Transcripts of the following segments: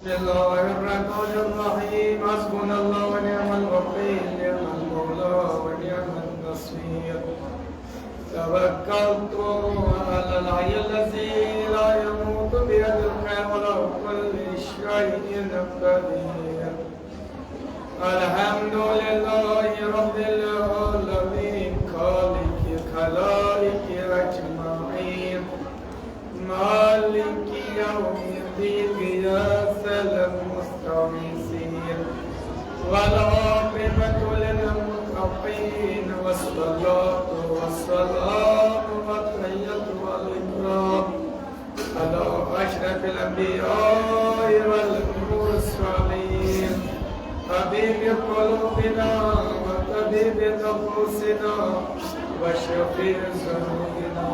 بسم الله الرحمن الرحيم حسبنا الله ونعم الوكيل نعم المولى ونعم النصير توكلت على الحي الذي لا يموت بيده الخير وله كل شيء قدير الحمد لله رب العالمين خالق الخلائق أجمعين مالك يوم الدين يا سلام المستغيثين والعاقبة للمتقين والصلاة والسلام والتحية والإكرام على أشرف الأنبياء والمرسلين حبيب قلوبنا وطبيب نفوسنا وشفيع ذنوبنا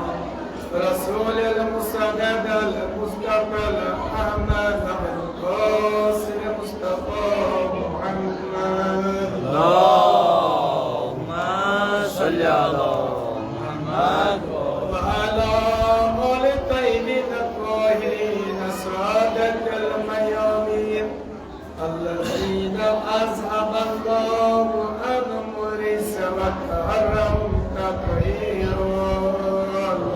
رسول المصطفى المصطفى الأحمد القاسم المصطفى محمد اللهم صل على محمد وعلى آل الطيبين الطاهرين سادة الميامين الذين أذهب الله عنهم الرجس وطهرهم تطهيرا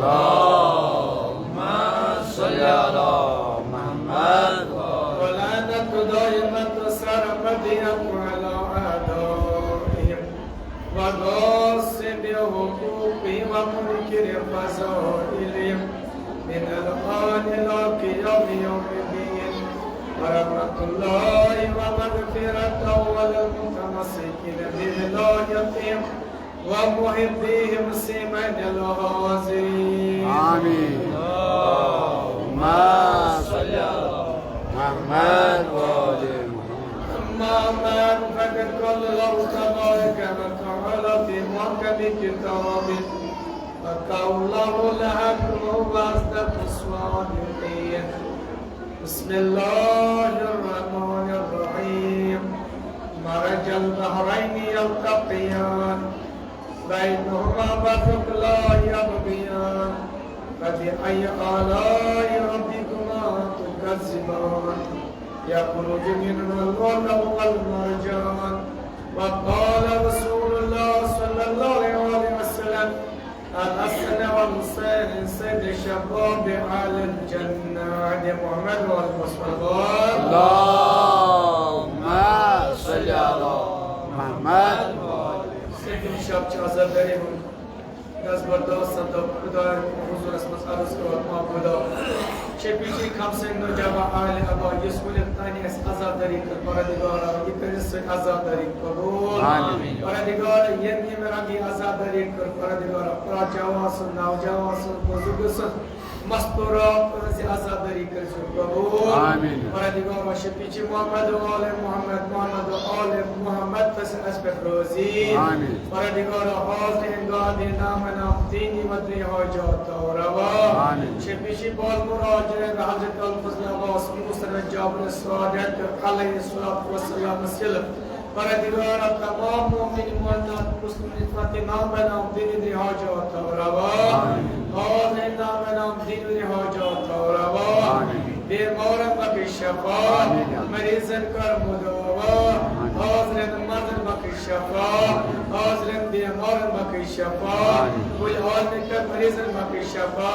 اللهم صل على محمد ولعنة دائمة سرمدية على أعدائهم وغاصب حقوقهم ومنكر فضائلهم من الآن إلى قيام يوم الدين ورحمة الله ومغفرته وللمتمسكين بهدايتهم ومحبيهم سمن الحاضرين آمين اللهم صل على محمد وآل محمد أما بعد فقد قال الله تبارك وتعالى في محكم كتابه وقوله الحق وهو أصدق الصادقين بسم الله الرحمن الرحيم مرج البحرين يلتقيان بينهما برزخ لا يبغيان فبأي آلاء ربكما تكذبان يخرج منهما اللؤلؤ والمرجان وقال رسول الله صلى الله عليه وسلم الحسن والحسين سيد شباب أهل الجنة عند محمد والمصطفى اللهم صل على محمد Sevgili şapçı Hazretleri'nin yazbarda santa Kuda huzur esmas arız kıvat mağbuda Şepici kamsen nocaba aile aba Yuskulin tani es azadari kır Paradigara yıkarısı azadari kabul Amin. Paradigara yeni merangi azadari kır Paradigara Pracavasın, navcavasın, bozugusın Mastura pırızı azadari kır kabul Amin. Paradigara şepici Muhammed ale Muhammed Muhammed ale Muhammed Fesir esbek rozi Amin. Paradigara hazri engadi namena dini madri hajat rava Amin. şepici bol muracire ve Hazreti Al-Fazl Abbas Musa ve Cabir Saadet aleyhissalatu vesselam silm Paradigara tamam mu'min mu'minat muslimin fatina bena dini hajat rava hazri namena dini hajat rava بیمارم بکی شفا مریضن کر مداوا حاضرن مردن بکی شفا حاضرن بیمارن بکی شفا کوئی حال نکر مریضن بکی شفا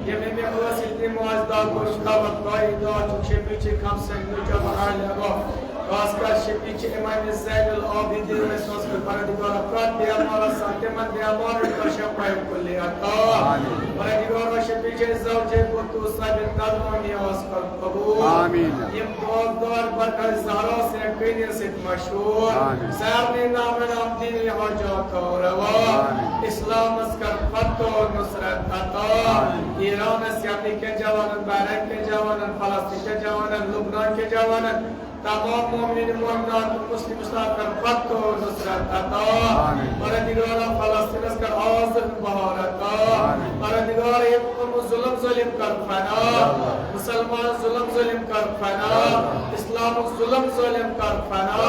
یمی می اوسیدی موازدار کشتا و قایدا چوچه پیچه کم سنگ نجا بحال لبا خاصکر شپیچه امام زین العابدین رسوس کر پردگار افراد بیمارا ساکمن بیمارن کر شفای کلی عطا پردگار و شپیچه زوجه بطو صاحب قدرانی آسکر قبول آمین یم دعا برکت زهرا سے کینی سے مشهور سرنی نام نام دینی حاجات روا اسلام اسکر فتح و نصرت عطا ایران اس یعنی کے جوانن بحرین کے جوانن فلسطین کے جوانن لبنان کے جوانن تمام مومنین مومنات مسلم اسلام کر فتح و نصرت عطا پروردگار فلسطین اسکر آزاد بهار عطا پروردگار یک ظلم ظلم کر فنا مسلمان ظلم ظلم کر فنا اسلام ظلم ظلم کر فنا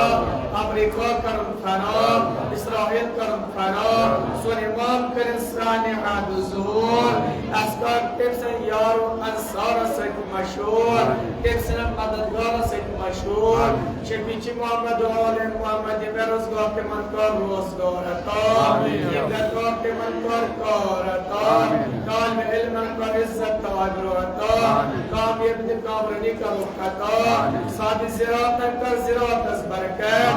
امریکا کر فنا اسرائیل کر فنا سلیمان کر صانع الظهور اسکر تبسن یار و انصار سک مشهور تبسن مددگار سک مشهور شفیچی محمد و آل محمد به روزگار که من کار روزگار عطا یبدکار که من کار عطا کام علم کار عزت تاجر عطا کام یبد کامرنی کا عطا سادی زراعت کر زراعت از برکت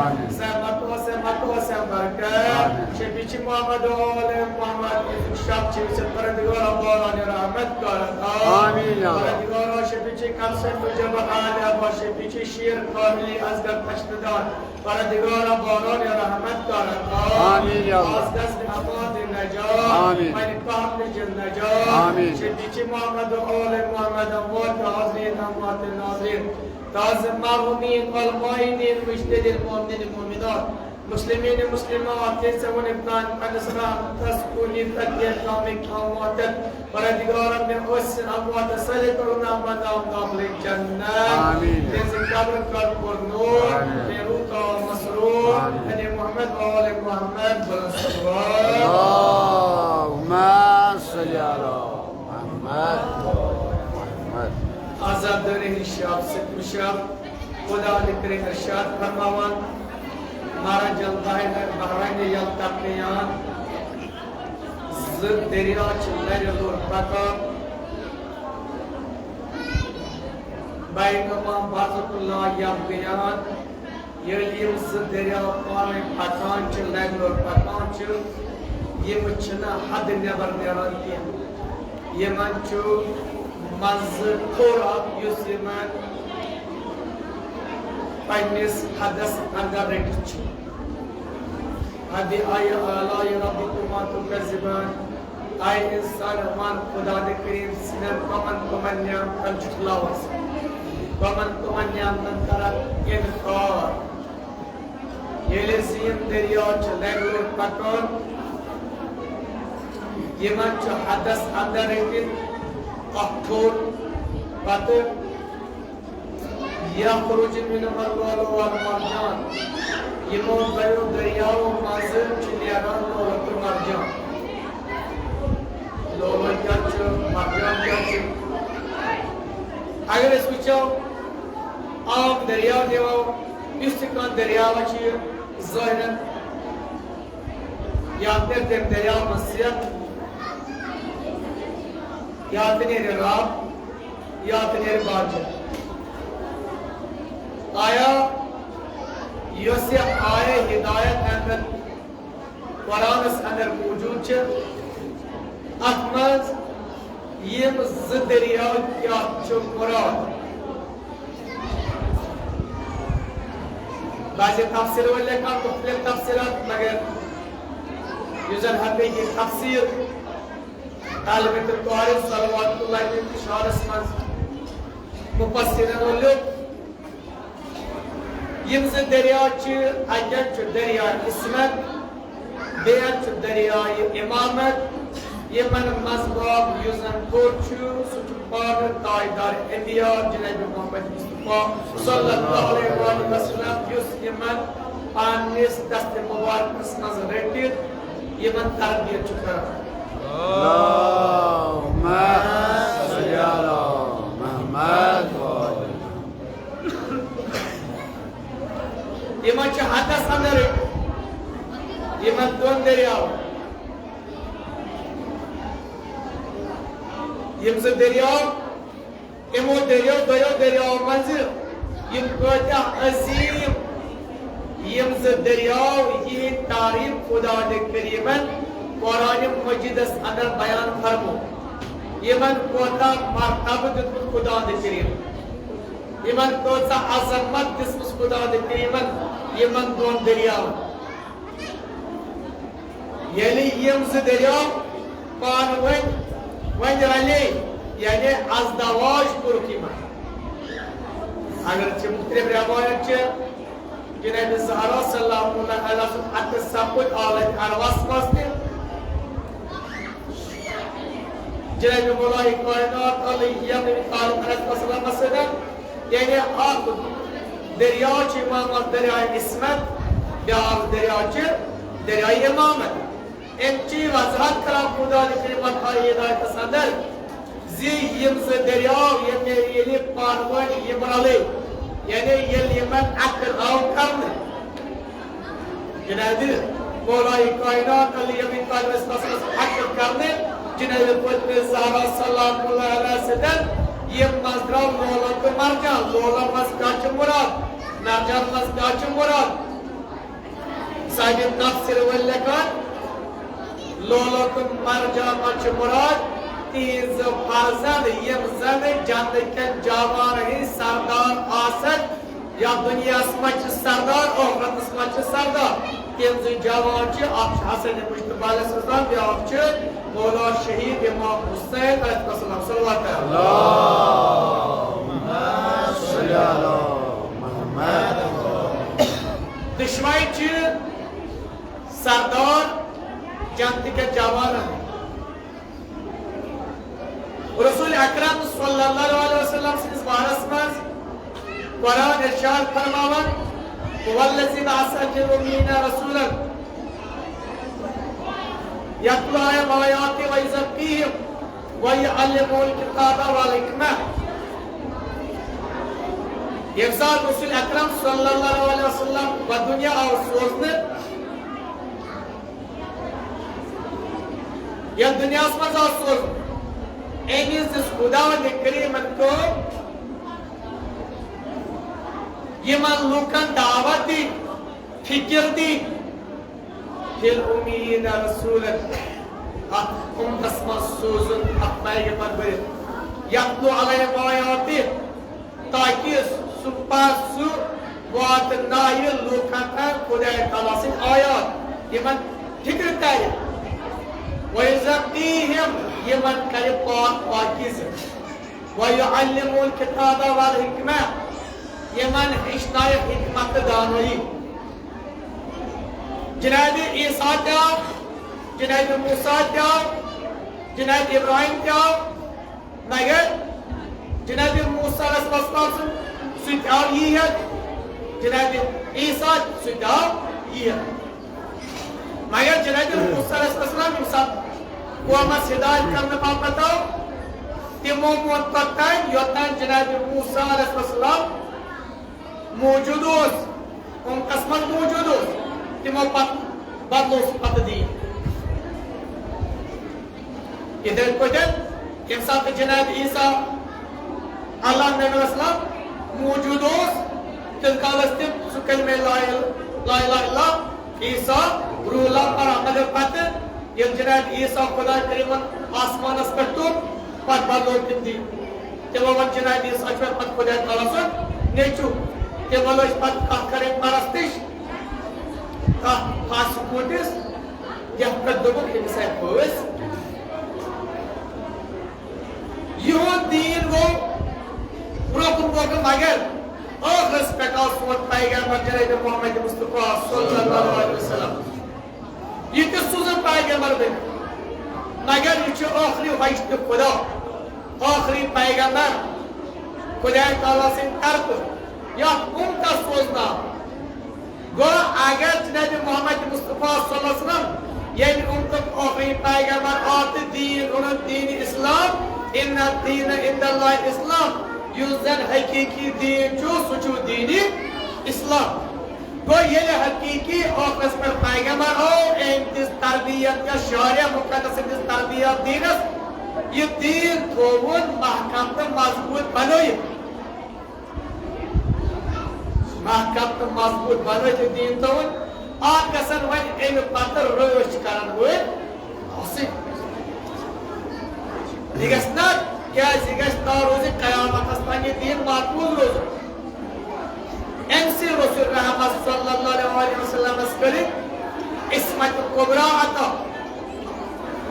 سمت و سم برکت شفیچی محمد و آل محمد شب چیز پردگار باران رحمت کار عطا پردگار شفیچی کمسن و جبه آله با شفیچی شیر کاملی از در پشتدار پردگار باران رحمت کار عطا از دست امان نجات من فهم جل نجات شفیچی محمد و آل محمد اموات حاضرین اموات ناظرین تاز مرحومین والمائنین مجدد المؤمنین المؤمنات مسلمین مسلمات سون ابنان پنسران تسکونی تدیر کامک امواتت پردگارم میں اس اموات صلی کرنا مدام قابل جنت تنزل قبر کر پر نور روتا مسرور انی محمد و آل محمد برسول اللهم صل على محمد آزاد داره ارشاد ستم شب خدا نکره ارشاد فرماوان مارا جلدائن بحرین یلتقیان زد دریا چلر دور پکا بینما بازت اللہ یبگیان یلیم زد دریا پانے پکان چلر دور پکان چل یہ مچنا حد نبر نیران کیا یہ منچو منظر خورا یوسیمان پینیس حدث اندر رکھچو حدی آئی آلائی ربکما تکذبان آئی انسان امان خدا کریم سنر کمن کمنیام کنچلاوز کمن کمنیام ننترک انخار یہ لزیم دریا چلنگلور پکان یہ منچو حدث اندر رکھت اکھور پتر یخرج من الغلال والمرجان یمون بیو دریاو مازر چلیاران لولت مرجان لولت کچو مرجان کچو اگر اس کچو عام دریاو دیواو استکان دریاو چی ظاہرن یا تر دریاو مسیح یا تنیر راب یا تنیر باجر آیا یوسی آئے ہدایت اندر قرآن اس اندر موجود چھے اکمز یہ زدریات کیا چھو مراد بعضی تفسیر والے کا مختلف تفسیرات مگر یوزن حقی کی تفسیر علمت القارب صلوات اللہ علیہ انتشار اسمز مفسرین والے یم سے دریا چھ اجن چھ دریا اسمت بیت چھ دریا امامت یمن مذہب یوزن کوچو سچ پاور تائیدار انڈیا جناب محمد مصطفیٰ صلی اللہ علیہ وسلم یوس یمن پانیس دست مبارک اسمز ریٹید یمن تربیت چکر اللهم صل على محمد یہ منچہ حدث اندر یہ من دون دریاو یہ من دریاو امو دریاو دیو دریاو منزل یہ کوتا عظیم یہ من دریاو یہ تعریف خدا دے کریمن قرآن مجید اس اندر بیان فرمو یہ من کوتا مرتبط خدا دے کریم یہ من کوتا عظمت جسم خدا دے کریمن یہ من دون دریاو یعنی یہ من دریاو پان ونج رلی یعنی ازدواج پرکی من اگرچہ مختلف روایت چھے جناب زہرا صلی اللہ علیہ وسلم حتی سبت آلت ارواس پاستے جناب مولا کائنات علیہ وسلم یعنی آپ دریا چی امامت دریائے اسمت بیار دریا چی دریائے امامت ان چی وضاحت کرام خدا لکریمت آئی ہدایت صدر زی یم سے دریا یعنی پانوان یم علی یعنی یہ یمن عقل آو کرنے جناب مولای کائنات علی ابی طالب اسلام عقل کرنے جناب فاطمہ زہرا سلام اللہ علیہ سدن یہ مزدراو لولا تو مرجان لولا مزداچ مراد مرجان مزداچ مراد صاحب تفسیر واللکان لولا تو مرجان مچ مراد تیز فرزند یم زن جنت کے جوان ہی سردار آسد یا دنیا سمجھ سردار آخرت سمجھ سردار تیز جوان چھ آپ حسن مجتبی علیہ السلام یا آپ چھ مولا شہید امام حسین علیہ السلام صلی اللہ علیہ وسلم اللہم صلی علی محمد دشوائی چھ سردار جنت کے جوان ہیں رسول اکرم صلی اللہ علیہ وسلم سے اس بارس میں قرآن ارشاد فرماون وَالَّذِي بَعَثَ الْمُرْسَلِينَ رَسُولًا يَتْلُو عَلَيْهِمْ آيَاتِهِ وَيُزَكِّيهِمْ وَيُعَلِّمُهُمُ الْكِتَابَ وَالْحِكْمَةَ یہ سال رسول اکرم صلی اللہ علیہ وسلم و دنیا اور سوزنے یا دنیا سمجھ اور سوزنے ایمیز اس خداوند کریمن کو یہ من لوکن دعوت دی فکر دی فیل امین رسولت قسمت سوزن اپنائی پر برد یقلو علیہ آیاتی تاکہ سپاسو وات نائی لوکن تا خدای تعالیٰ سے آیات یہ من فکر تاری وَيُزَكِّيهِمْ یمن کرے پاکیز وَيُعَلِّمُ الْكِتَابَ وَالْحِكْمَةَ یمن ہشنائے حکمت دانوئی جناب عیسیٰ کیا جناب موسیٰ کیا جناب ابراہیم کیا مگر جناب موسیٰ علیہ السلام سوچار یہ ہے جناب عیسیٰ سوچار یہ ہے مگر جناب موسیٰ علیہ السلام قومت ہدایت کرنے پاک بتاؤ تمو منتقل یوتان جناب موسیٰ علیہ السلام موجود ہوس ان قسمت موجود ہوس تمو بدلوس پت دی ادھر کجن کم ساتھ جناب عیسیٰ اللہ نبی علیہ السلام موجود ہوس تلکالس تم سکل میں لا الہ الا عیسیٰ روح اللہ پر عمل پت یہ جناب عیسیٰ خدا کریمن آسمان اس پر تو پت بدلو تم دی تمو جناب عیسیٰ پر پت خدا تعالیٰ سن نیچو کہ وہ لوگ پت کہا کریں پرستش کہا خاص کوٹس یا پر دوبر انسان پوز یہ دین وہ پروکن مگر آخر سپیکال سوت پیغمبر جناب محمد مصطفیٰ صلی اللہ علیہ وسلم یہ کس سوزن پیغمبر دے مگر یہ چھو آخری وحشت خدا آخری پیغمبر خدا تعالیٰ سے طرف یا ان کا سوچنا گو اگر جناب محمد مصطفیٰ صلی اللہ علیہ وسلم یعنی ان تک آخری پیغمبر آت دین انہوں دین اسلام ان دین عند اللہ اسلام یوزن حقیقی دین جو سچو دینی اسلام گو یہ حقیقی آخر پر پیغمبر ہو انتیس تربیت کا شارع مقدس انتیس تربیت دینس یہ دین تھوون محکم تا مضبوط بنوئی محکم تا مضبوط بنوئی جو دین تھوون آگ کسن وین این پتر روش کرن ہوئے حسن دیگستنات کیا زیگشتا روزی قیامت استانی دین محفوظ روز انسی رسول رحمت صلی اللہ علیہ وسلم اسکلی اسمت کبرا عطا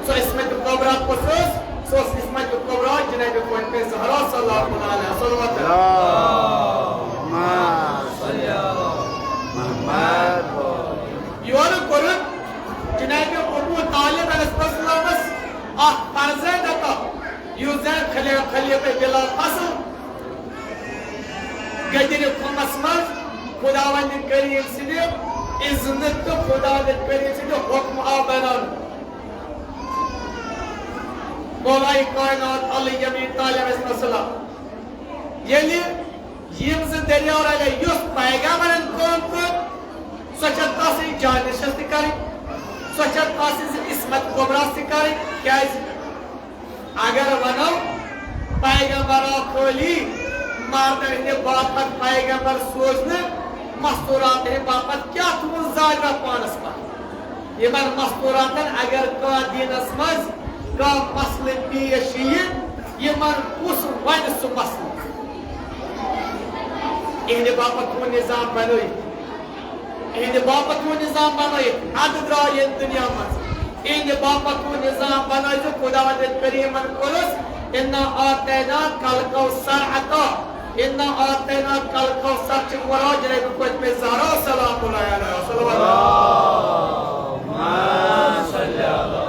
سو اسمت کبرا خصوص سو اسمت کبرا جناب فاطمہ زہرا صلی اللہ علیہ وسلم یوانو قرن جناب ابو طالب علیہ السلام آہ فرزند عطا یوزن خلیفہ بلال حسن گدر خمس مز خداوند کریم سنی اذنت تو خداوند کریم سنی حکم آبنان مولا کائنات علی ابی طالب السلام یعنی یم ز دریا رلے یس پیغمبرن کام کر سوچا تاسی جانشست کریں سوچا تاسی اسمت کبراست کریں کیا اگر ونو پیغمبر خالی مردن ہندے باپت پیغمبر سوزنے مستورات ہندے باپت کیا تمہن زاجرہ پانس پر یہ من مستوراتن اگر کا دینس مز کا مسئلہ پیش یہ من اس ون سو مسئلہ اہد باپت وہ نظام بنوئی اہد باپت وہ نظام بنوئی حد درائی دنیا مز اہد باپت وہ نظام بنوئی جو خدا وجد کریمن قرص اِنَّا آتَيْنَا كَالْكَوْثَرَ عَطَا اِنَّا آتَيْنَا كَالْكَوْثَرَ چھ مراج رہے بکوچ میں زہرا سلام اللہ علیہ وسلم اللہم صلی اللہ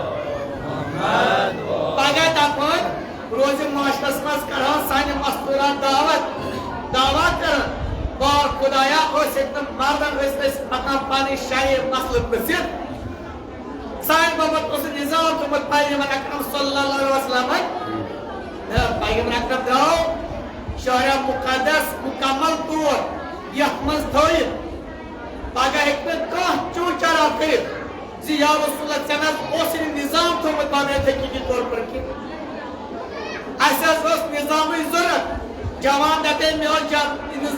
محمد پاگت اپن روز معاشرس مز کران سانی مستوران دعوت کران بار خدایا اس اتنا مردن اس مقام پانی شاہی مسئلہ پسید سانی بابت اس نظام تمت پیغمبر اکرم صلی اللہ علیہ وسلم پیغمبر اکرم داو شہر مقدس مکمل طور یخمز دھوئیت پاگا حکمت کان چون چرا کرد زی یا رسول اللہ سنت اسی نظام تو مطابق حقیقی طور پر کی ایسا اس نظامی ضرورت جوان دیتے میں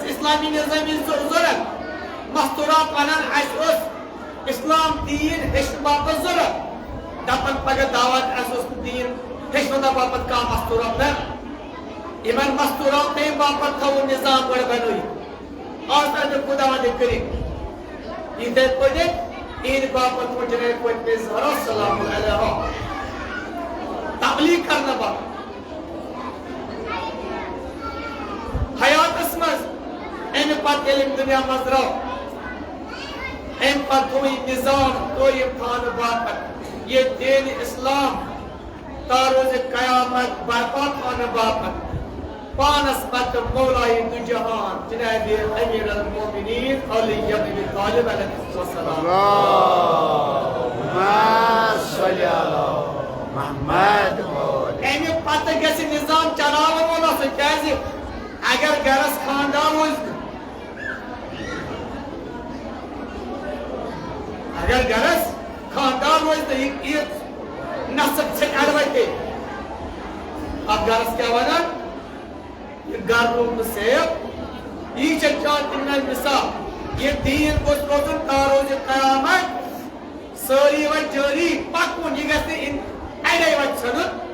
اسلامی نظامی ضرورت مستورات ونن ایسا اسلام دین حشن باپت ضرورت دپن پاگا دعوت ایسا دین حشن باپت کا مستورات ہے ایمان مستورات میں باپت تھا وہ نظام بڑھ بنوئی اور ساتھ خدا وعدے کریم یہ دیکھ پڑھے این باپت وہ جنہیں کوئی پیزہرہ سلام علیہ تبلیغ کرنا با حیات اسمز این پت علم دنیا مزرہ این پت ہوئی نظام کوئی امتحان باپت یہ دین اسلام تاروز قیامت برپات آنے باپت پانس پت مولائی دو جہان جناب امیر المومنین علی ابن طالب علیہ السلام اللہم صلی اللہ محمد امی پتہ گسی نظام چلاوہ مولا سے کیسے اگر گرس خاندان ہوئی اگر گرس خاندان ہوئی تو یہ نصب سے اڑوائے اب گرس کیا ونا یہ گرم سیب یہ چچان تنہا مثال یہ دین کو سروزن تاروز قیامت ساری و جاری پاکون یہ گھتے ان ایڈائی و چھنن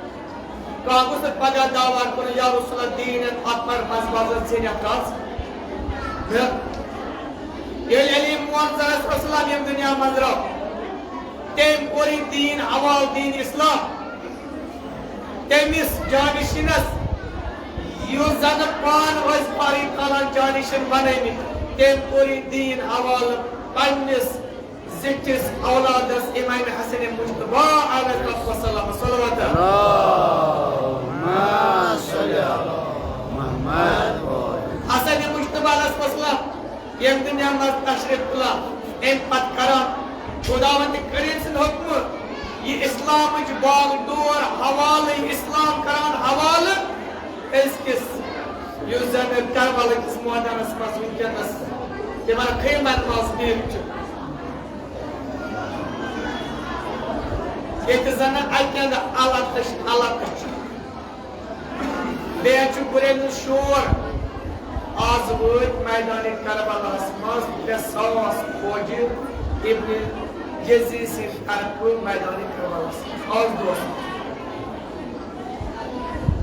کاغو سے پگا دعوان کرنے یا رسول اللہ دین اکبر مزبازت سے نکاز یہ علی موانزر رسول اللہ یہ دنیا مندرہ تیم پوری دین عوال دین اسلام تیمیس جانشنس یو زن پان وز پاری قلان جانشن بنائی میں تیم پوری دین حوال پنس زٹس اولادس امام حسن مجتبہ علیہ السلام صلوات اللہم صلی اللہ محمد حسن مجتبہ علیہ السلام یہ دنیا مز تشریف کلا ام پت کرام خداوند کریم سن حکم یہ اسلام اچ باغ دور حوال اسلام کران حوال اس کس یوزن کربلا کس موادان اسماس ونکنس کہ مانا خیمت ماس دیر چو یہ زن اکیند علاقش بیچو برین شور آز وید میدان کربلا اسماس بساس فوجی ابن جزی سے ترکو میدان کربلا اسماس آز دوست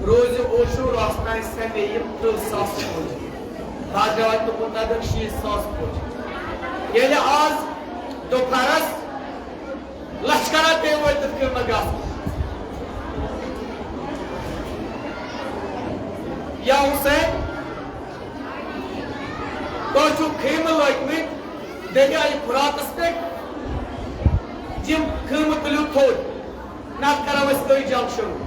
روز اوشو راستان سنیم 30 ساس پوچھ راجوات تو مطابق 6 ساس پوچھ یعنی آز دو پرس لشکراتے ہوئے تذکر مگاس یا حسین تو جو خیمہ لائکمی دیکھے آئی فراتس پہ جم خیمہ تلیو تھوڑ نات کرا ویس کوئی جنگ شروع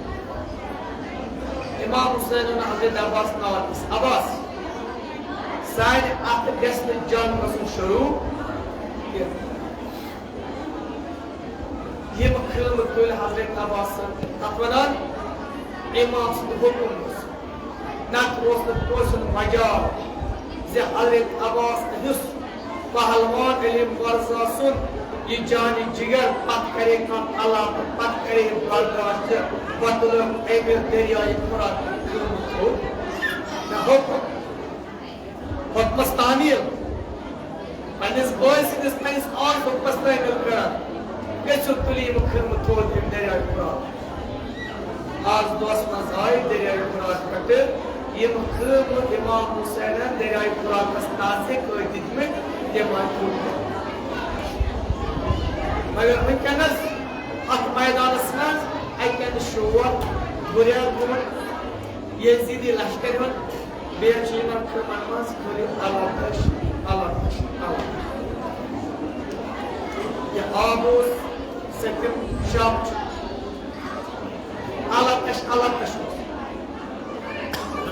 امام حسین و حضرت عباس نواتیس عباس سائن آت گست جنگ رسول شروع یہ مخیل مکل حضرت عباس تقوانان امام صد حکم نات روست توسن مجال زِ حضرت عباس ہیُس پہلوان علی مرزا سُنٛد یہ جانی جگر پت کرے کان اللہ پت کرے برداشت بدلم ایمر دریائے فرات ہو نہ حکمس تعمیل پنس بوئے سندس پنس آن حکمس تعمیل کران گچھو تلیم خرم تھود یم دریائے فرات آج دوست مز آئی دریائے فرات کٹر یم خرم امام حسین دریائے فرات کس نازک ہوئی دیتمت یم آئی مگر ونکس ات میدانس مز اتن شور بریل گومن یزیدی لشکر ہن بیچ یمن خرمن مز خالی الاتش الاتش الاتش یہ آبوس سکم شام الاتش الاتش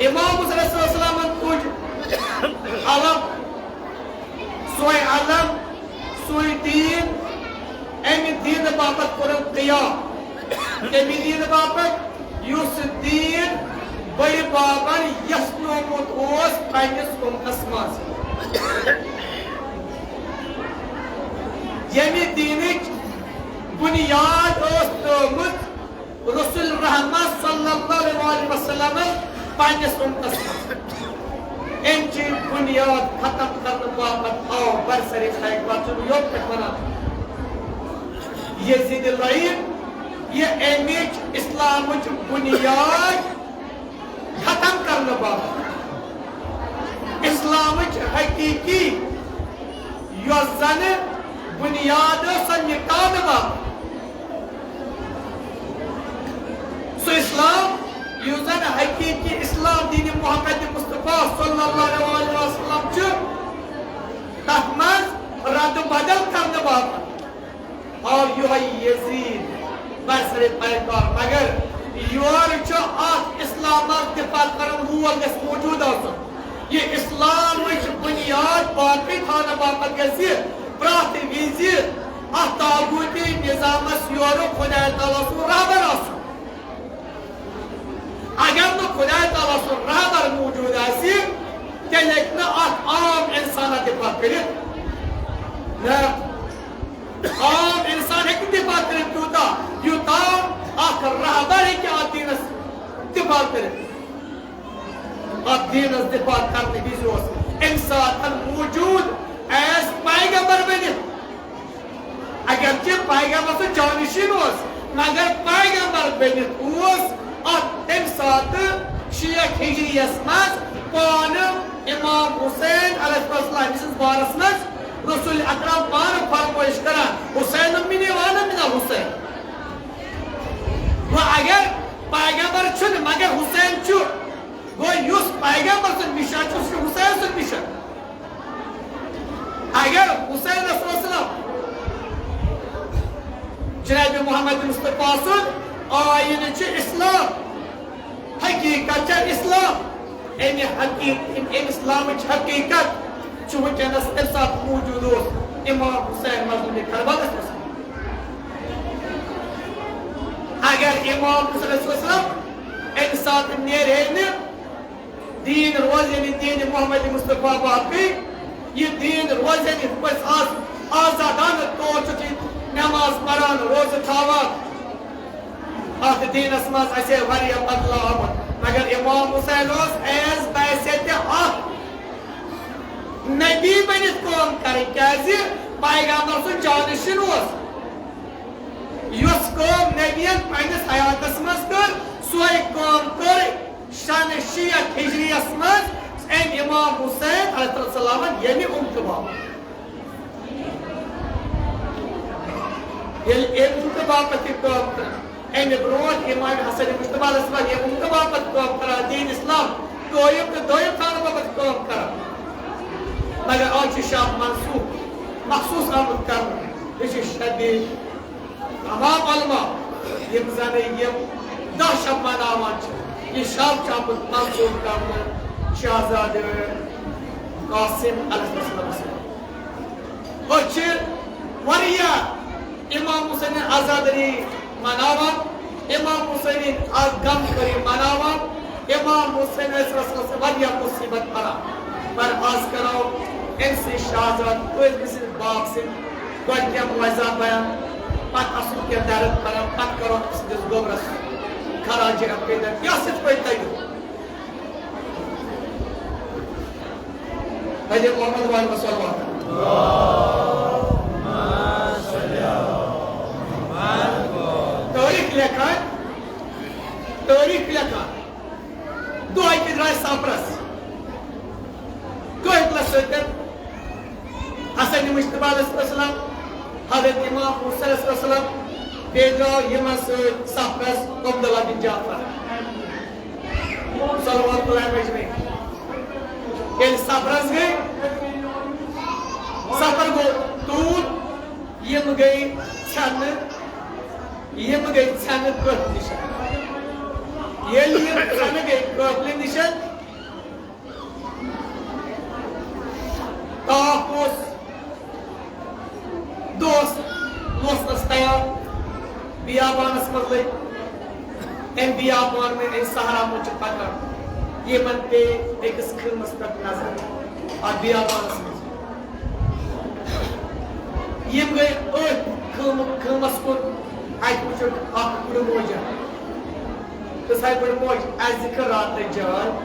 امام حسین صلی اللہ علیہ وسلم کچھ علم سوئے علم سوئے دین امی دین باپت کرن قیام امی دین باپت یوس دین بڑی بابن یسنومت اوس پنس امتس مز یمی دینک بنیاد اوس ترمت رسول رحمت صلی اللہ علیہ وسلم پنس امتس مز ام چی بنیاد ختم کرن باپت آو برسری خیق باتن یوک پت ونان یزید اللعین یہ امیچ اسلامچ بنیاد ختم کرنے باپ اسلامچ حقیقی یوزن بنیاد سے نکال باپ سو اسلام یوزن حقیقی اسلام دین محمد مصطفیٰ صلی اللہ علیہ وسلم چو تحمد رد بدل کرنے باپ اور یہ یزید برسر پیکار مگر یور چو آت اسلام دفاع کرن وول گس موجود آسن یہ اسلام بنیاد باقی تھانا باپت گسی پرات ویزی ات تاغوتی نظام یور خدا تعالی سو رہبر آسن اگر نو خدا تعالی سو رہبر موجود آسی تیل ایک ات عام انسان دفاع کرت عام انسان ہے کہ دفاع کرے توتا یوتا آخر رہبر ہے کہ آدینس دفاع کرے آدینس دفاع کرنے بھی زوز انسان موجود ایس پیغمبر بنی اگرچہ پیغمبر سے جانشین ہوس مگر پیغمبر بنی ہوس انسان شیعہ ہجری اسمت پانم امام حسین علیہ السلام بارس مز رسول اکرم پان فرمائش کران حسین منی وانا من حسین و اگر پیغمبر چھن مگر حسین چھو گو یوس پیغمبر سن میشن چھو حسین سن میشن اگر حسین رسول اللہ جناب محمد مصطفیٰ سن آئین چھ اسلام حقیقت چھ اسلام این اسلام چھ حقیقت چوہ جنس ارسات موجود ہو امام حسین مظلوم کربلا اگر امام حسین صلی اللہ علیہ وسلم انسان نیرین دین روزین دین محمد مصطفیٰ باقی یہ دین روزین بس آزادان طور چکی نماز پڑھان روز تھاوان ات دین اسماز اسے وریا بدلا آمد مگر امام حسین روز ایز بیسیت آت نبی بنت کام کریں کیازِ پیغمبر سن جانشین ہوس یس کام نبیین پنس حیاتس مز کر سوئی کام کر شان شیعہ ہجریس مز این امام حسین علیہ السلام یعنی انتباب یل انتباب پتی کام کر این برون امام حسن مجتبہ علیہ السلام یہ انتباب پتی کام کر دین اسلام دویم خانبہ پتی کام کر مگر آج شام منصوب مخصوص آمد کرنا یہ شدید تمام علماء یم زنی یم دہ شب مناوان یہ شام آمد منصوب کرنا شہزاد قاسم علیہ السلام اور وریا امام حسین آزادری مناوان امام حسین غم کری مناوان امام حسین وریا مصیبت پڑا پر آز کرو امسی شاہزاد کوئی باپ سے کوئی کیا موازات بیان پت اصل کے درد کرم پت کرو سندس گوبرس کھرا جگہ پیدا کیا سچ کوئی تیو حضرت محمد وآلہ صلی اللہ علیہ وسلم تاریخ لکھان دعائی کی درائے سامپرس کوئی پلس ہوتے حسن مجتبہ علیہ السلام حضرت امام حسین علیہ السلام بیدراؤ یمن سے سامپرس عبداللہ بن جعفر صلوات اللہ مجمعین یعنی سامپرس گئی سفر گو دور یم گئی چھن کت نشن یل یم چھن گئی کت نشن تاپوس دوست لوسنس تیار بیابانس مطلب ام بیابان میں ان سہارا مجھ پکڑ یہ منتے ایک خلمس پر نظر اور بیابانس میں یم گئی خلمس کن ات وچک اخ بڑ موجہ تو سائی بڑ موج از ذکر رات جان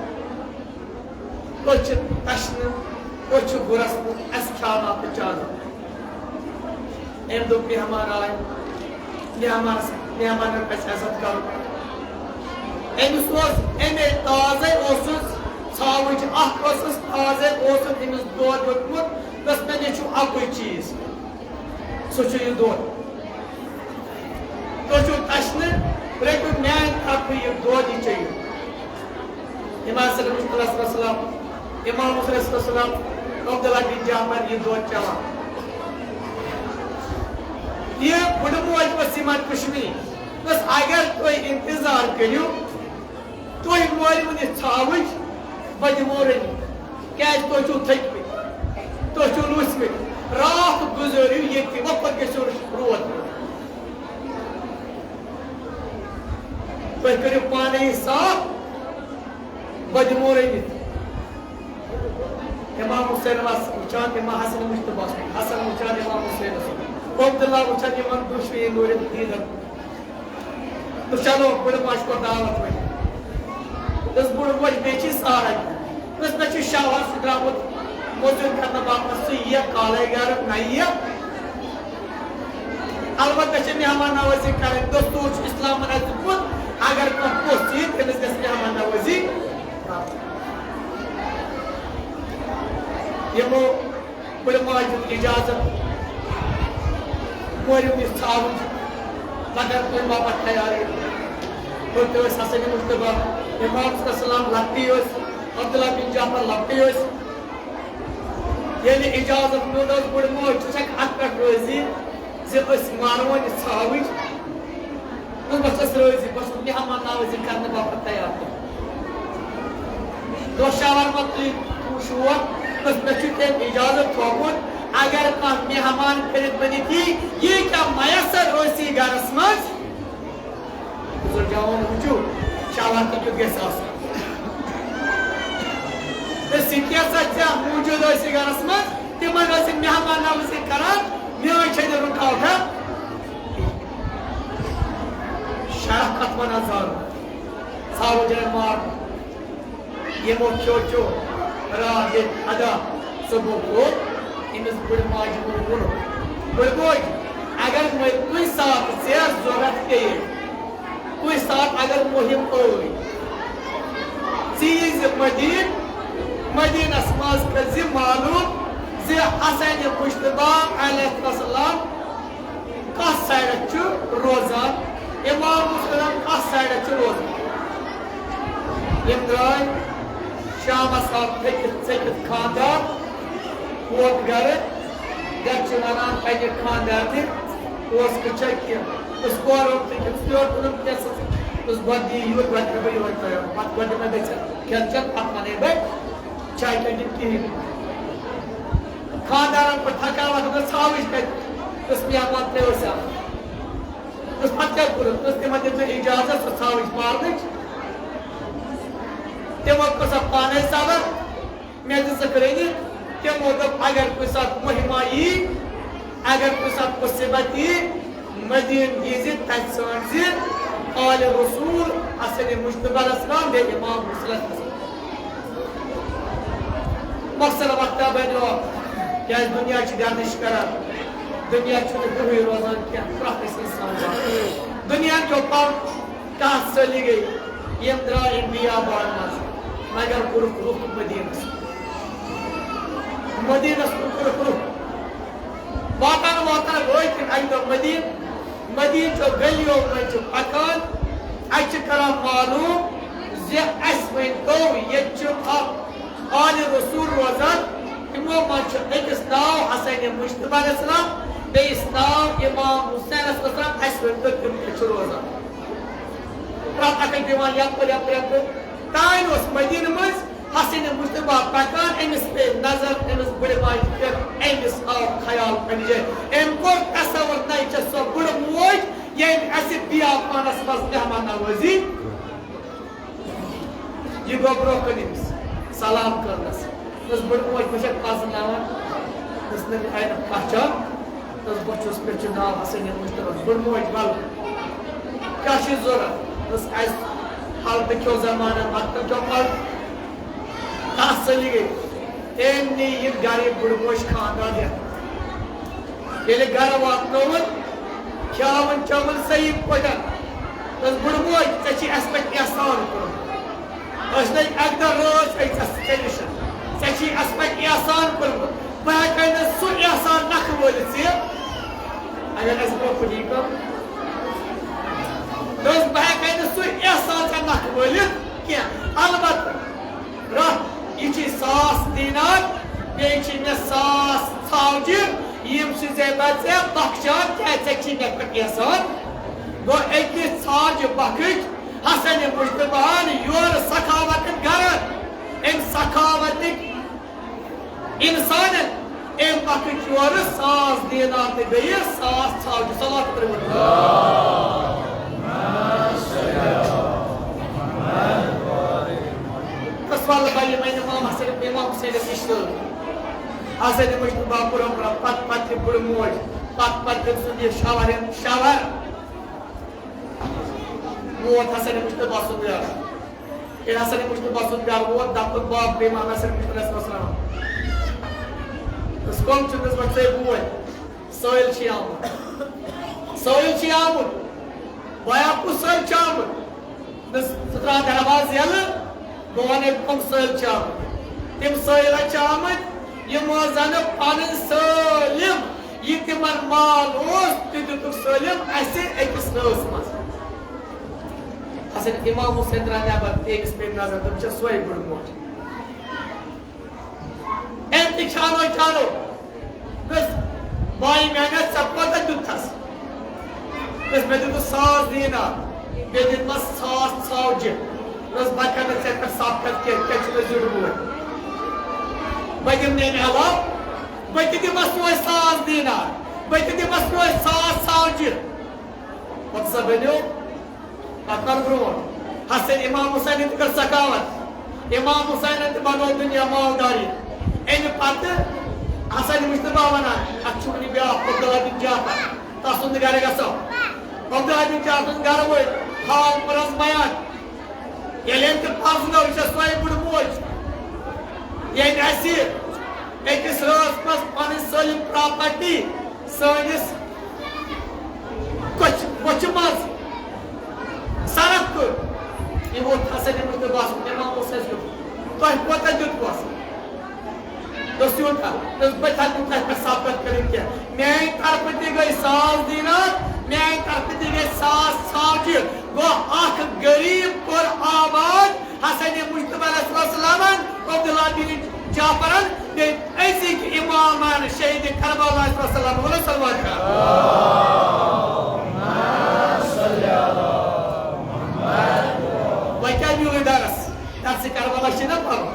کچھ تشن کچھ گرسن اس کھانا چان ام دو مہمان آئے مہمان پس عزت کرو امس امے تازے ثاوچ اخ تازے امس دود وتمت بس مے چھ اکوئی چیز سہ یہ دود تو تشن رٹو میان طرف یہ دود یہ چیو امام صلی اللہ علیہ وسلم امام صلی اللہ علیہ وسلم عبداللہ بن جعفر یہ دود چلان یہ بڑ موج وسیمت کشمی بس اگر کوئی انتظار کریو تو موج ون ثاوچ بدمو رنی کیاز تو چھو تھک پہ تو چھو لوس پہ رات گزریو یہ وقت گژھو روت تھی کرو پانے صاف بدمو رنی امام حسین وچان امام حسن مجتبہ حسن وچان امام حسین عبداللہ وچان یمن دوشوی نور دیدن تو چلو بڑ ماش کو دعوت ہوئی دس بڑ ماش بیچی سارا دس بچی شاہوار سدرامت موجود کرنا باپس سے یہ کالے گار نہیں البتہ چھ مہمان نوازی کریں دوستو اسلام منعقد کن اگر کم پوچھید تمس گژھِ مہمان نوازی یمو بڑ ماج اجازت مورم یہ ثاوچ قدر کوئی باپت تیاری ہوتے ہوئے حسن مجتبہ امام صلی اللہ علیہ وسلم لگتی ہوئے عبداللہ بن جعفر لگتی ہوئے یعنی اجازت نوز بڑ موج چک ات پہ روزی زی اس مانوان یہ ثاوچ اس بس روزی بس مہمان نوازی کرنے باپت تیار دو شاور مطلب شور بس میں چکے اجازت تھوکن اگر کم مہمان پھرت بنی تھی یہ کیا میسر روسی گرس مز بزرگ جوان وچو شاوار کی کیوں گیس آسا اس سکیا سچا موجود روسی گرس مز تی من روسی مہمان نوازی کران میوئی چھے رکھا اٹھا شرح ختم نظر سارو جنہ مار یہ مو چوچو راہ یہ ادا صبح کو امس بڑ ماج ونو بڑ موج اگر کوئی ساتھ ژےٚ ضرورت پیٚیہِ کوئی ساتھ اگر مہم ٲے ژٕ ییٖزِ مدیٖنس منٛز کٔرزِ معلوم زِ حسن مجتبہ علیہ السلام کتھ سایڈس چھُ روزان امام مسلم کتھ سایڈس چھُ روزان یم درٛاے شامس تھٔکِتھ ژٔکِتھ خاندار ووت گھر چھِ ونان پننہِ خاندارنہِ اوس کچھ اس کورُن تھٔکِتھ یور کُنُم کیٚنٛہہ اس گۄڈٕ دِیہِ یوٗت گۄڈٕ کَرٕ بہٕ یِہوے تیار پتہٕ گۄڈٕ مےٚ گژھِ کھٮ۪ن چٮ۪ن پتہٕ وَنے بہٕ چاے کٔڑِتھ کِہیٖنۍ خاندارن پٮ۪ٹھ تھکاوٹ دوٚپُس ژھاوٕج کَتہِ اس مہمان ترٛےٚ ٲسۍ آسان اس پتہٕ کیٛاہ کوٚرُکھ دوٚپُس تِمن دِژ اِجازت سۄ ژھاوٕج پالنٕچ تِمو کٔر سۄ پانے صبر میں ذکرنی تمو دب اگر کوئی سات مہمائی اگر کوئی سات مصیبتی مدین گیزی تج سانزی آل رسول حسن مجتبی علیہ السلام بے امام حسن مقصد وقتا بینو کیا دنیا چی گردش کرد دنیا چی گروی روزان کیا پرخص انسان دنیا جو پاک کہاں سلی گئی یم درائیم بیابان ماز مگر کرک روح مدینس مدینس کرک روح واتان روی کن ایدو مدین جو گلیوں میں جو پکان ایچ کرا معلوم زی اسمین تو یہ جو آل رسول روزان تمو منچ ایکس ناو حسین مجتبی علیہ السلام بیس ناو امام حسین علیہ السلام اسمین تو تم کچھ روزان پرات اکل دیوان یاپر تائن اس مدین مز حسین مجتبی پکان امس پہ نظر امس بڑے مائی پہ امس آو خیال پنجے ام کو تصور نہیں چسو بڑ موج یہ ایسے بیابان اسماز مہمان نوازی یہ گو برو کنیمس سلام کرنس اس بڑ موج بشک پاسن ناوان اس نے آئین پہچان اس بچوس پر چناو حسین مجتبی بڑ موج بل کیا شی ضرورت اس ایس حال بکیو زمانہ مکتب جو پڑ تحصیلی گئی ایمنی یہ گاری بڑموش خاندان ہے یہ لئے گھر واتنون کیاون چاون صحیح پڑھن اس بڑموش چچی اسپیکٹ احسان کرن اس نے ایک در روز ایک اسپیکشن چچی اسپیکٹ احسان کرن بہا کہنے سو احسان نکھ بولی سی اگر اس کو خودی کم دوست بہا کہنے سو احسان سے نکھ بولی کیا البت رہ یہ چی ساس دینار یہ چی میں ساس ثاوجی یم سی زیبت سے بخشان کہتے چی میں پر احسان وہ ایک ثاوج بخش حسن مجتبان یور سخاوت گرد ان سخاوت انسان ان بخش یور ساس دینار تے گئی ساس ثاوج صلاة پر والله باي ما امام حسين يشتغل حسين مجتبى برا پت برموج پت سندي شاور موت حسين مجتبى سنديار ان حسين مجتبى سنديار موت دب باب امام حسين مجتبى سلام اس کوم چنس بچے بوئے سوئل چیامون بایا کو سوئل چیامون نس سترا درواز یل بوانے کم سوئل چیامون تم سوئل چیامون یہ موزن پانن سولم یہ تمن مال اوس تدتک سولم ایسے ایکس نوس مز حسن امام حسین را نیبر ایکس پہ نظر تم چھ سوئی بڑ موٹ انتی چانو بس بائی محنت سب کو تا دتھس بس میں دیتو 100 دینار میں دیت ما 100 ساوجی بس بکر سے کر صاف کر کے کچھ ضرور ہوئے بجم نے علاوہ بجتی مسنوع 100 دینار بجتی مسنوع 100 ساوجی وقت سبنیو اکر برون حسن امام حسین انتکر سکاوت امام حسین انت بنو دنیا مالداری این پات حسن مجتبی وانا اچھونی بیا عبداللہ بن جعفر تاسون نگارے گا سو عبداللہ بن جعفر نگارے ہوئے حال پرز بیان یہ لینت پارزنو اسے سوائی بڑ موج یہ ایسی ایک اس روز پس پانی سولیم پراپرٹی سونیس کچھ مچماز سارت کو یہ وہ حسن مجتبی امام حسین کو تو ہی پوتا جد کو دوستیوں کا اس بچہ دکھا پر ثابت کریں کیا میں طرف دی گئی 100 دینار میں طرف دی گئی 100 ساوجی وہ آخ غریب پر آباد حسن مجتبی علیہ السلام عبداللہ بن جعفرن نے ایسی کہ امامان شہید کربلا علیہ السلام علیہ السلام کا وہ کیا میولی دارس درس کربلا شنہ پڑھو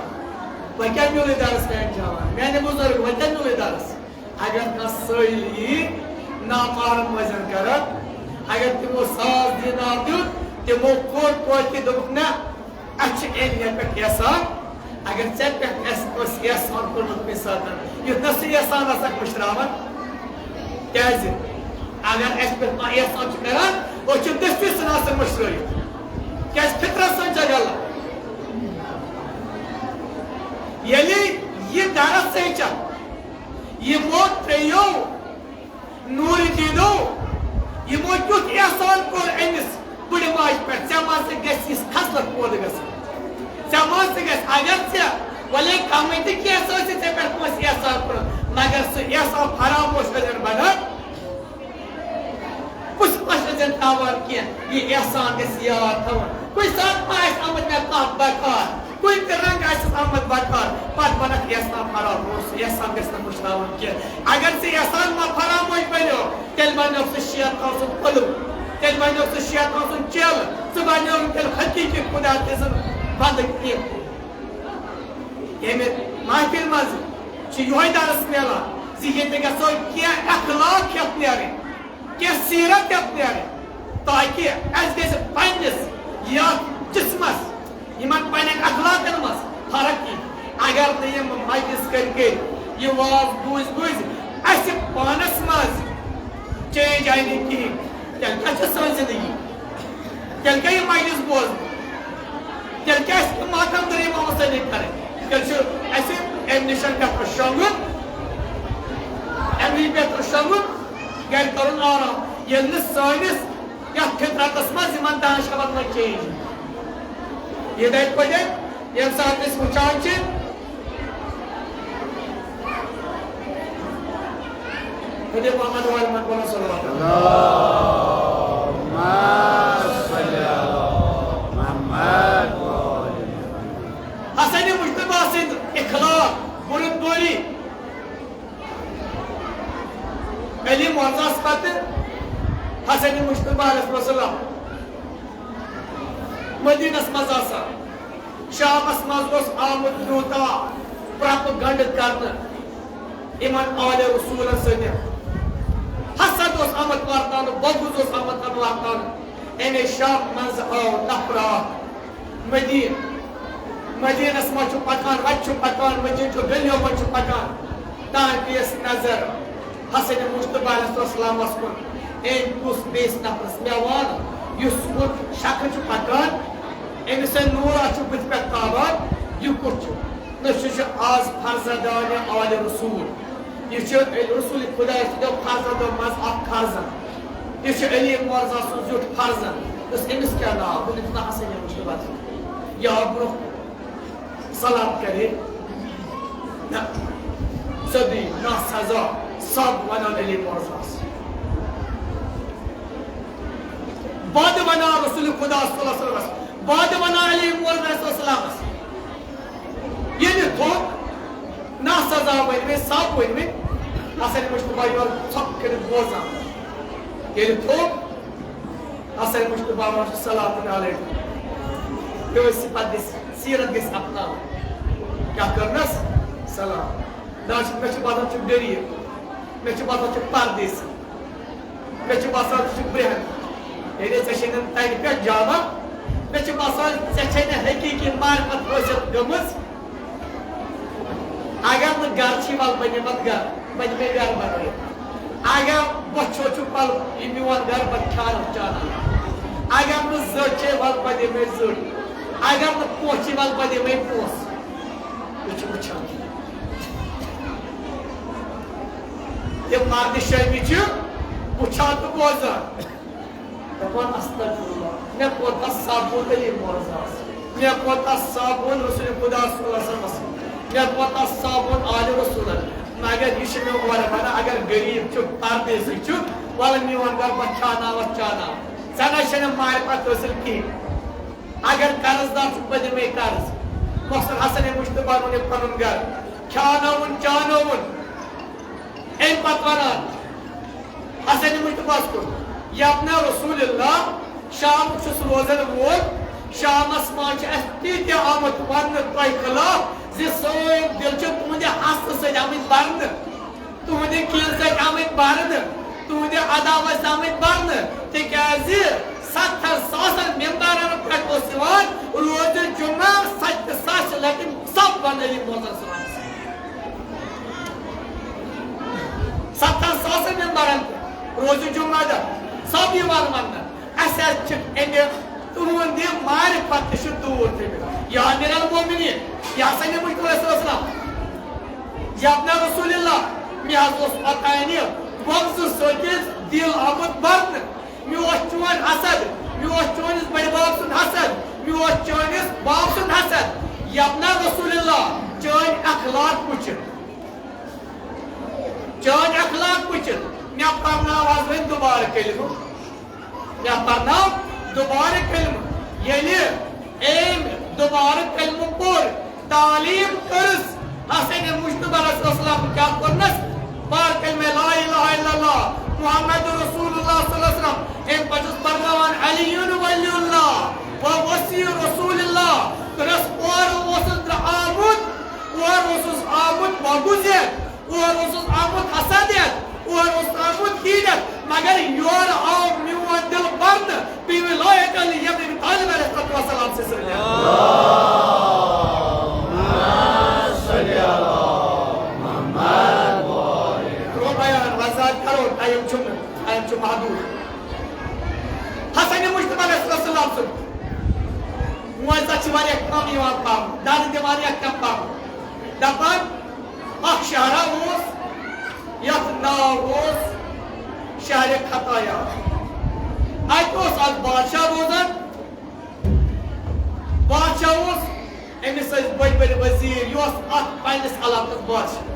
وہ کیا میولی دارس میں انجام میں نے بزرگ وہ کیا میولی دارس اگر کا سوئلی نامارم وزن کرد اگر تمو 100 دینار دیت تمو کوٹ کوٹ کی دبکنا اچھ اینیت پر کیسا اگر ژےٚ پٮ۪ٹھ اَسہِ احسان کوٚرمُت کُنہِ ساتہٕ یُتھ نہٕ سُہ احسان آسکھ مٔشراوان کیٛازِ اگر اَسہِ پٮ۪ٹھ کانٛہہ احسان چھُ کران أسۍ چھِ دٔستی ژھٕنان سُہ مٔشرٲیِتھ کیٛازِ فطرت سٲنۍ چھےٚ غلط ییٚلہِ یہِ درس سۭتۍ یِمو ترٛیٚیو نوٗرِ دیٖدو یِمو تیُتھ احسان کوٚر أمِس بٕڑِ ماجہِ پٮ۪ٹھ ژےٚ مان ژٕ گژھِ یِژھ کھسلت پٲدٕ گژھٕنۍ ژےٚ مان ژٕ گژھِ اگر ژےٚ وَلے کمٕے تہِ کینٛہہ سۭتۍ ژےٚ پٮ۪ٹھ کٲنٛسہِ احسان کوٚرُن مگر سُہ احسان فراموش ٲسِن بنان کُس پش ٲسِن تھاوان کینٛہہ یہِ احسان گژھِ یاد تھاوُن کُنہِ ساتہٕ ما آسہِ آمُت مےٚ کانٛہہ بکار کُنہِ تہِ رنٛگہٕ آسٮ۪س آمُت بکار پتہٕ ونکھ احسان فراموش سُہ احسان گژھِ نہٕ مٔشراوُن کینٛہہ اگر ژٕ احسان ما فراموش بنیو تیٚلہِ بنیو سُہ شیخ کھاو سُنٛد قلم تیٚلہِ بنیو سُہ شیخ کھاو سُنٛد چیلہٕ ژٕ بنیو تیٚلہِ حقیٖقی خدا تہِ زن بنٛدٕ کینٛہہ ییٚمہِ محفِل منٛز چھُ یِہوے درس میلان زِ ییٚتہِ گژھو کینٛہہ اخلاق ہٮ۪تھ نیرٕنۍ کینٛہہ سیٖرت ہٮ۪تھ نیرٕنۍ تاکہِ اَسہِ گژھِ پنٛنِس یتھ جسمس یِمن پنٕنٮ۪ن اخلاقن منٛز فرق یی اگر نہٕ یِم مجلس کٔرۍ یہِ واز بوٗزۍ اَسہِ پانس منٛز چینج آیہِ نہٕ کِہیٖنۍ تیٚلہِ کیٛاہ چھِ سٲنۍ زندگی تیٚلہِ کیٛاہ یہِ مجلس بوزنہٕ تیٚلہِ کیٛاہ اَسہِ یہِ ماتم دٔری محمد صٲبنٕے کرٕنۍ تیٚلہِ چھُ اَسہِ اَمہِ نِش پٮ۪ٹھ شۄنٛگُن اَمہِ پٮ۪ٹھ شۄنٛگُن گرِ کرُن آرام ییٚلہِ نہٕ سٲنِس یتھ فطرتس منٛز یِمن دانشورن منٛز چینج یِتھٕے پٲٹھۍ ییٚمہِ ساتہٕ أسۍ وٕچھان چھِ خۄدا محمد وعلیٰ محمد صلی اللہ علیہ حسن مجتبیٰ سٕنٛدۍ اخلاق بُردوری علی مرزاس پتہٕ حسن مجتبیٰ علیہ السلام مدینس منٛز آسان شامس منٛز اوس آمُت تیوٗتاہ پرٛپہٕ کرنہٕ یِمن آلِ رسوٗلن سۭتۍ حسد اوس آمُت واتناونہٕ بغض اوس آمُت واتناونہٕ اَمے شام منٛز آو نفر اکھ مدیٖنس منٛز چھُ پکان وتہِ چھُ پکان مدیٖنہٕ چھُ گلیو منٛز چھُ پکان تام پیٚیس نظر حسن مجتبیٰ علیہ السلامس کُن أمۍ پرُژھ بیٚیِس نفرس مےٚ وَن یُس ہُہ شخص چھُ پکان أمِس نوٗرا چھُ بٕتھِ پٮ۪ٹھ تابان یہِ کُس چھُ نہ سُہ چھُ آز فرزندانہِ آلِ رسوٗل یہِ چھُ رسوٗل خۄداے سٕنٛدیو فرزندو منٛز اکھ فرزند یہِ چھُ علی مرزا سُنٛد زیُٹھ فرزند دوٚپُس أمِس کیٛاہ ناو دوٚپُس نہ حسن مجتبیٰ یہِ آو برونٛہہ سلام کرے نہ سیودُے نہ سزا سب ونان علی مرزاس بد ونان رسول خدا صلی اللہ علیہ وسلم بد ونان علی مرزا ییٚلہِ تھوٚپ نہ سزا ؤنمٕتۍ سب ؤنمٕتۍ حسن مجتبیٰ یورٕ ژھۄپہٕ کٔرِتھ بوزان ییٚلہِ تھوٚپ حسن مجتبیٰ ووٚن سلام علیکُم پیٚوس پتہٕ گژھِ سیٖرت گژھِ اپناوٕنۍ کیٛاہ کٔرنس سلام مےٚ چھُ باسان ژٕ چھُکھ غریٖب مےٚ چھُ باسان ژٕ چھُکھ پردیسی مےٚ چھُ باسان ژٕ چھُکھ برہن ییٚلہِ ژےٚ چھے نہٕ تَتہِ پٮ۪ٹھ جاما مےٚ چھُ باسان ژےٚ چھے نہٕ حقیٖقی معرفت حٲصِل گٔمٕژ اگر نہٕ گرٕ چھِ ول بنہِ پتہٕ گرٕ بنہِ مےٚ گرٕ بنٲیِتھ اگر بۄچھو چھُ ول یہِ میون گرٕ پتہٕ کھیانس چانان اگر نہٕ زٔٹۍ چھے ول بہٕ دِمے زٔٹۍ اگر نہٕ پونٛسہٕ چھِ ول بہٕ دِمے پونٛسہٕ یہِ چھُ وٕچھان تِم مردِ شٲمی چھِ وٕچھان تہٕ بوزان دپان استغفراللہ مےٚ کوتاہ صبر علی مرزاس مےٚ کوتاہ صبر رسول خدا صلی اللہ علیہ وسلم مےٚ کوتاہ صبر آلِ رسولن مگر یہِ چھُ مےٚ اورٕ ونان اگر غریٖب چھُ پردیسی چھُ وَلہٕ میون گرٕ بہٕ کھیاناوتھ چاناوتھ ژےٚ نہ چھے نہٕ معرفت حٲصِل کِہیٖنۍ اگر قرض دار چھُکھ بہٕ دِمے قرض مۄخصر حسن مجتبیٰ اوٚن یہِ پنُن گرٕ کھیانوُن چانوُن أمۍ پتہٕ ونان حسن مجتبیٰ کُن یبنہ رسول اللہ شام چھُس روزن وول شامس منٛز چھِ اَسہِ تیٖتیاہ آمُت وننہٕ تۄہہِ خٕلاف زِ سٲنۍ دِل چھِ تُہنٛدِ حسنہٕ سۭتۍ آمٕتۍ برنہٕ تُہنٛدِ کیٖنہٕ سۭتۍ آمٕتۍ برنہٕ تُہنٛدِ اداوت سۭتۍ آمٕتۍ برنہٕ تِکیٛازِ 70,000 ممبرن پٮ۪ٹھ اوس یِوان روزِ جُمعہ 70,000 لٹہِ سب ون علی موزن صاحب 70,000 ممبرن روز جمعہ دہ سب یوان ونہ اسہ امہ تہند یہ معرفت دور تھمت یا امیر المومنین یا سید مجتبی علیہ السلام یا ابن رسول اللہ مے اوتانہ بغض سۭتۍ دل آمت برن مے چون حسد مے چونس بڑ باب سن حسد مے چونس باپ سن حسد یا ابن رسول اللہ چون اخلاق وچھت چون اخلاق وچھت مے پرناو آز وۄنۍ دوبارٕ کلمہ مے پرناو دوبارٕ کلمہ ییٚلہِ أمۍ دوبارٕ کلمہ پوٚر تعلیٖم کٔرٕس حسن مجتبی علیہ السلام کیا کرنس بار کلمہ لا الہ الا اللہ محمد رسول اللہ صلی اللہ علیہ وسلم ام پچس پرناوان علی ولی اللہ و وسیع رسول اللہ کرس اور وسط آمد اور وسط آمد بغضیت اور وسط آمد حسدیت اور وسط آمد کینت مگر یور آو میون دل برن بیوی لائق علی ابن طالب علیہ السلام سے سریا حسن مجتبی علیہ السلام سن موزہ کم یوان پام داد کم پام دپان اخ شہرہ یت ناو شہر خطایا ات اخ بادشاہ روزان بادشاہ امس بڑ بڑ وزیر یہ پنس علاقس بادشاہ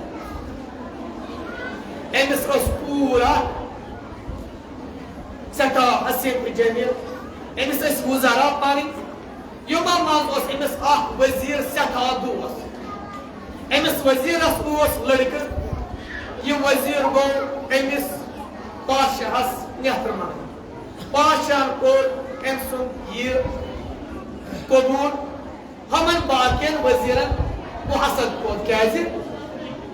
امس پورا سٹھا حسین جمیل امس وزراء پانی یمو مز امس وزیر سٹھا دوست امس وزیرس لڑکہ یہ وزیر گو امس بادشاہس نتر من بادشاہ کور ام سن یہ قبول ہمن باقین وزیرن وہ حسد کھوت کیازِ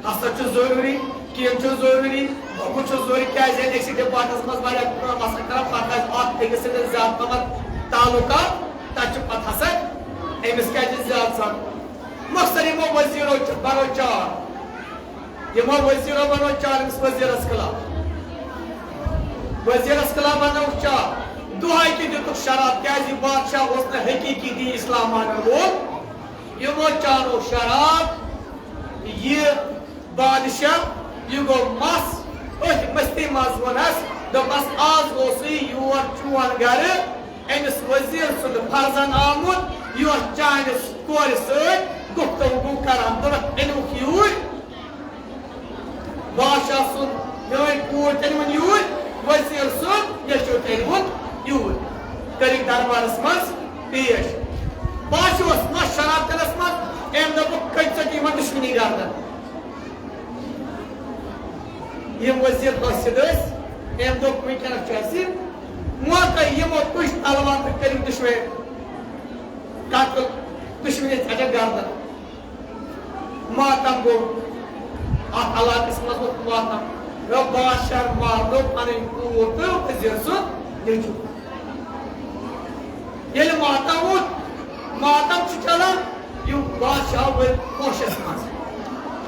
حسد ضروری کیم ضروری بہت ضروری کیازِ أکِس ڈپارٹمنٹس مز واریاہ کٲم آسان کران پتہٕ آسہِ أکِس سۭتۍ زیادٕ پہمتھ تعلقات تتہِ چھُ پتہٕ حسد أمِس کیازِ زیادٕ سان مقصد یمو وزیرو بنو چار یمو وزیرو بنو چار أمِس وزیرس خلاف وزیرس خلاف بنو چار دۄہے تہِ دِتُکھ شراب کیازِ بادشاہ اوس نہٕ حقیٖقی دین اسلام مانن وول یمو چارو شراب یہ بادشاہ یہ گو مس ات مستی مز ونس دپس آز اوسے یور چون گھر امس وزیر سند فرزن آمت یہ چانس کور ست گفتگو کران دپک انوک یور بادشاہ سن میون کور تنون یور وزیر سن یہ تنون یور کرک دربارس مز پیش بادشاہ مس شراب چنس مز ام دپک کت ژٹ دشمنی گردن یم وزیر قاصد ام دپ ونکس چھ موقع یمو تش تلوار کر دشمن قتل دشمنی ژٹک گردن ماتم گو ات علاقس مز ماتم رو بادشاہ مارنو پن کور تو وزیر سن نیچو یل ماتم ووت ماتم چلان یہ بادشاہ ول ہوشس مز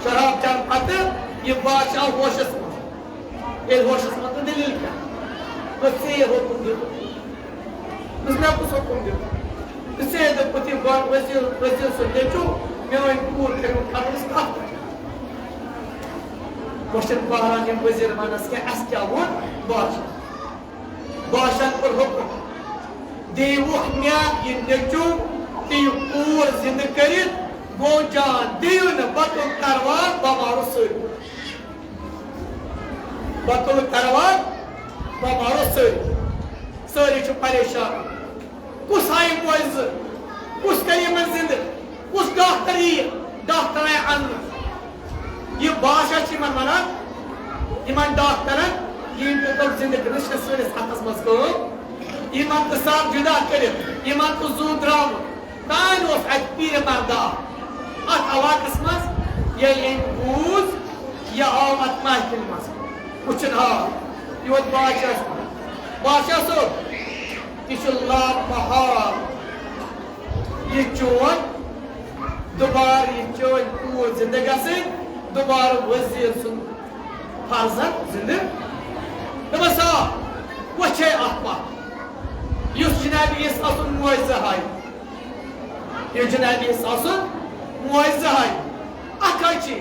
شراب چن پتہ یہ بادشاہ ہوشس مز یہ ہوشس مز دلیل کیا بس یہ حکم دیو بس میں کچھ حکم دیو اس سے پتی وزیر سے دیکھو میں کور کروں کھانس کھات کوشچن پہران یم وزیر ونس کہ اس کیا وون بادشاہ پر حکم دیوک مےٚ یہ نیچو کہ یہ کور زندہ کرت گو جان دیو نہ بطل تروار بمارو سر بطل تروار بمارو سر ساری چھ پریشان کس آئی موز کس کری من زندہ کس ڈاکٹر آئی ان یہ بادشاہ چھ من ونان یمن ڈاکٹرن یہ انتظام زندہ کرنس چھ سٲنِس ہتس منٛز کٲم یمن تو صاف جدا کرت یمن تو زو درام تان اوس ات پیر مردا ات علاقس مز ییٚلہِ أمۍ بوٗز یہِ آو ات محفل مز وٕچھُن آو یہِ ووت بادشاہ صٲب یہِ چھُ لا محال یہِ چون دوبار یہ چون پور زندہ گژھن دوبار وزیر سن فرزند زندہ دپس آ وچھے اتھ پتھ یُس جناب یس آسُن معجزہ ہاے یُس جناب یس آسُن معجزہ ہاے اکھ حظ چھِ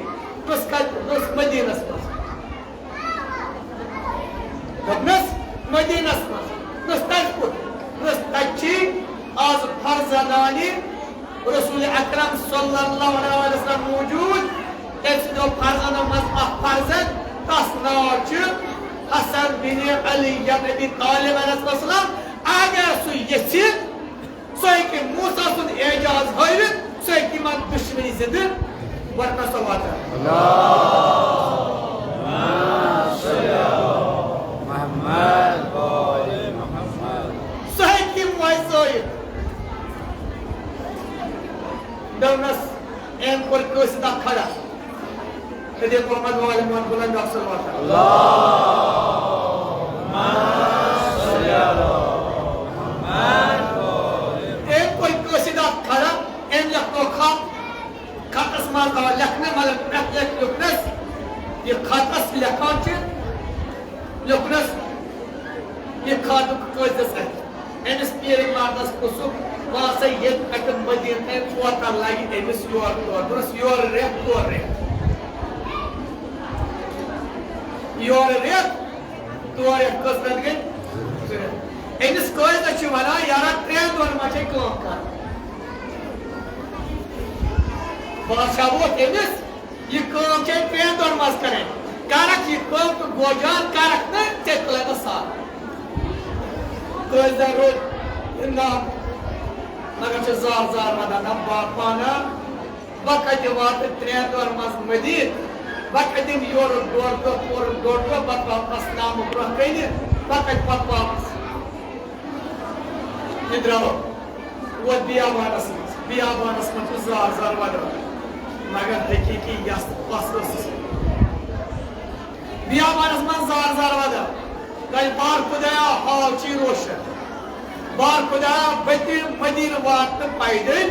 دوٚپنس مدیٖنس منٛز دوٚپنس مدیٖنس منٛز دوٚپنس تتہِ کوٚت دوٚپنس تتہِ چھِ آز فرزندانہِ رسول اکرم صلی اللہ علیہ وسلم موجود تمہِ سٕنٛدیو فرزندو منٛز اکھ فرزند تس ناو چھُ حسن بن علی ابی طالب علیہ السلام اگر سُہ یژھِ سُہ ہیٚکہِ موسیٰ سُنٛد اعجاز ہٲوِتھ سُہ ہیٚکہِ یِمن دُشمنی زِندٕ ورنہ سۄ واتان سُہ ہیٚکہِ یِم معجزٕ ہٲوِتھ دوٚپنس أمۍ کوٚر کٲنٛسہِ اکھ کھڑا تہٕ دِتھ محمد وعلیٰ بُلند افسر واتان خطس مز آو لکھنے مگر لکھنس یہ خطس لکھان لکھنس یہ خط قٲضِس اتھِ أمِس پیٖرِ مردس پرٛژھُکھ وۄنۍ ہسا ییٚتہِ پٮ۪ٹھٕ مدیٖنہٕ تام کوتاہ لگہِ أمِس یورٕ تورٕ دوٚپنس یورٕ رٮ۪تھ تورٕ رٮ۪تھ یورٕ رٮ۪تھ تورٕ رٮ۪تھ کٔژ رٮ۪تھ گٔے 2 رٮ۪تھ أمِس قٲضِس چھِ ونان یارا 3 دۄہن ما چھے کٲم کرٕنۍ بادشاہ ووت أمِس یہِ کٲم چھے 3 دۄہن منٛز کرٕنۍ کرکھ یہِ کٲم تہٕ گوجان کرکھ نہٕ ژےٚ تُلے سال قٲضِن روٚد نام مگر چھِ زار زار ونان نہ پانا بہٕ کتہِ واتہٕ 3 دۄہن منٛز مدیٖنہٕ بہٕ کتہِ یِمہٕ یورٕ 1.5 دۄہ تورٕ 1.5 دۄہ پتہٕ واپس نامہٕ برونٛہہ کَنہِ بہٕ کتہِ پتہٕ واپس یہِ درٛاو ووت بیابانس منٛز چھُ زار زار ونان مگر حقیقی یس پس ٲسٕس بیابانس منٛز زار زار ونان گٔے بار خۄدایا حال چھُے روشن بار خۄدایا بہٕ مدیٖنہٕ واتنہٕ پیدٔلۍ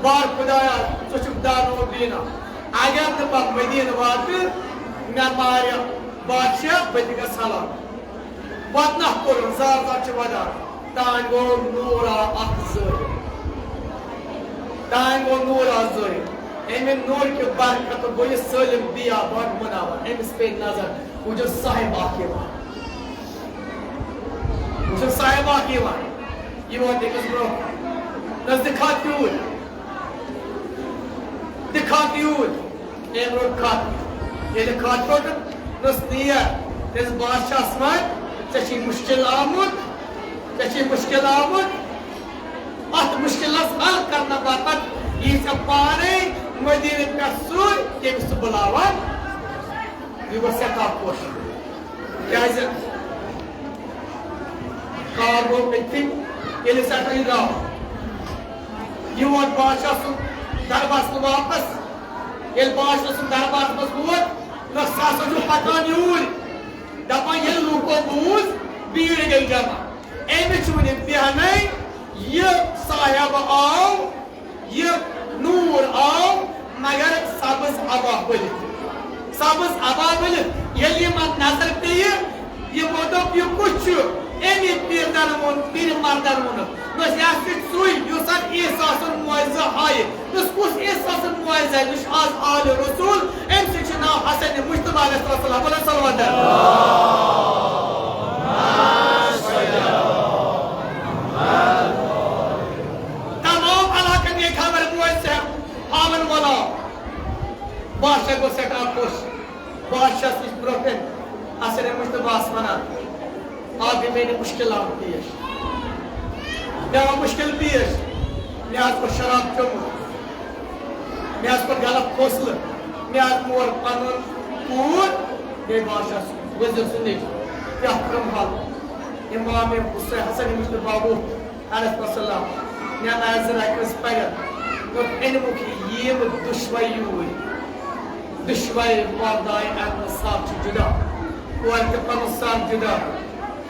بار خۄدایا ژٕ چھُکھ دانو دیٖنا اگر نہٕ پتہٕ مدیٖنہٕ واتہٕ مےٚ مارِ بادشاہ بہٕ تہِ گژھٕ ہلاک پتہٕ نہ کوٚرُن زار زار چھِ ونان تانۍ گوٚو نوٗر آو اکھ زٲرۍ تانۍ گوٚو نوٗر آو زٲرۍ امہِ نوٗر کہِ برکتہٕ گوٚو یہِ سٲلِم بیابان مناوان أمِس پیٚیہِ نظر وٕچھُن صاحب اکھ یِوان وٕچھُن صاحب اکھ یِوان یہِ ووت أمِس برونٛہہ نس دِکھا تیوٗت أمۍ روٚٹ خط ییٚلہِ خط روٚٹُن دوٚپُس نیر تٔمِس بادشاہس وَن ژےٚ چھُے مُشکِل آمُت اتھ مُشکِلس حل کرنہٕ باپتھ یی ژےٚ پانے مدیٖنہٕ پٮ۪ٹھ سُے ییٚمِس ژٕ بُلاوان یہِ گوٚو سٮ۪ٹھاہ خۄش کیٛازِ کار گوٚو أتھی ییٚلہِ سٮ۪ٹھاہ یہِ درٛاو یہِ ووت بادشاہ سُنٛد دربارس منٛز واپس ییٚلہِ بادشاہ سُنٛد دربارس منٛز ووت سُہ ہسا چھُ پکان یوٗرۍ دپان ییٚلہِ لوٗکو بوٗز بیٖڑ گٔے جمع أمِس چھُ وُنہِ بیٚہنَے یہِ صاحب آو یہِ نوٗر آو مگر سبز عبا ؤلِتھ ییٚلہِ یِمن نظر پیٚیہِ یِمو دوٚپ یہِ کُس چھُ أمی پیٖرِ مردن ووٚنُکھ دوٚپُس یہِ ہسا چھُ سُے یُس اتھ عیٖسا سُنٛد معجزٕ ہایہِ دوٚپُس کُس عیٖسا سُنٛد معجزٕ ہایہِ یہِ چھُ آز آلہِ رسوٗل أمۍ سُنٛد چھُ ناو حسن مُجتبیٰ علیہ السلام بولو صلوات بادشاہ گوٚو سٮ۪ٹھاہ خۄش بادشاہس نِش برونٛہہ کَنہِ حسن مُجتبیٰ ونان آو گٔے مےٚ مُشکِلات پیش مےٚ آو مُشکِل پیش مےٚ حظ کوٚر شراب چوٚمُت مےٚ حظ کوٚر غلط فٲصلہٕ مےٚ حظ مور پنُن کوٗر بیٚیہِ بادشاہ وزیر سُنٛد نیٚچوٗ کیٛاہ کٔرٕم حل اِمام حسن مُجتبیٰ ووٚتھ علیہ السلام مےٚ نایہِ 2 رۄپیہِ پَگاہ دوٚپ أنۍمُکھ یِم دُشوَے یوٗرۍ دُشوَے پرداے اَننہٕ سب چھُ جُدا کورِ تہِ پنُن سب جُدا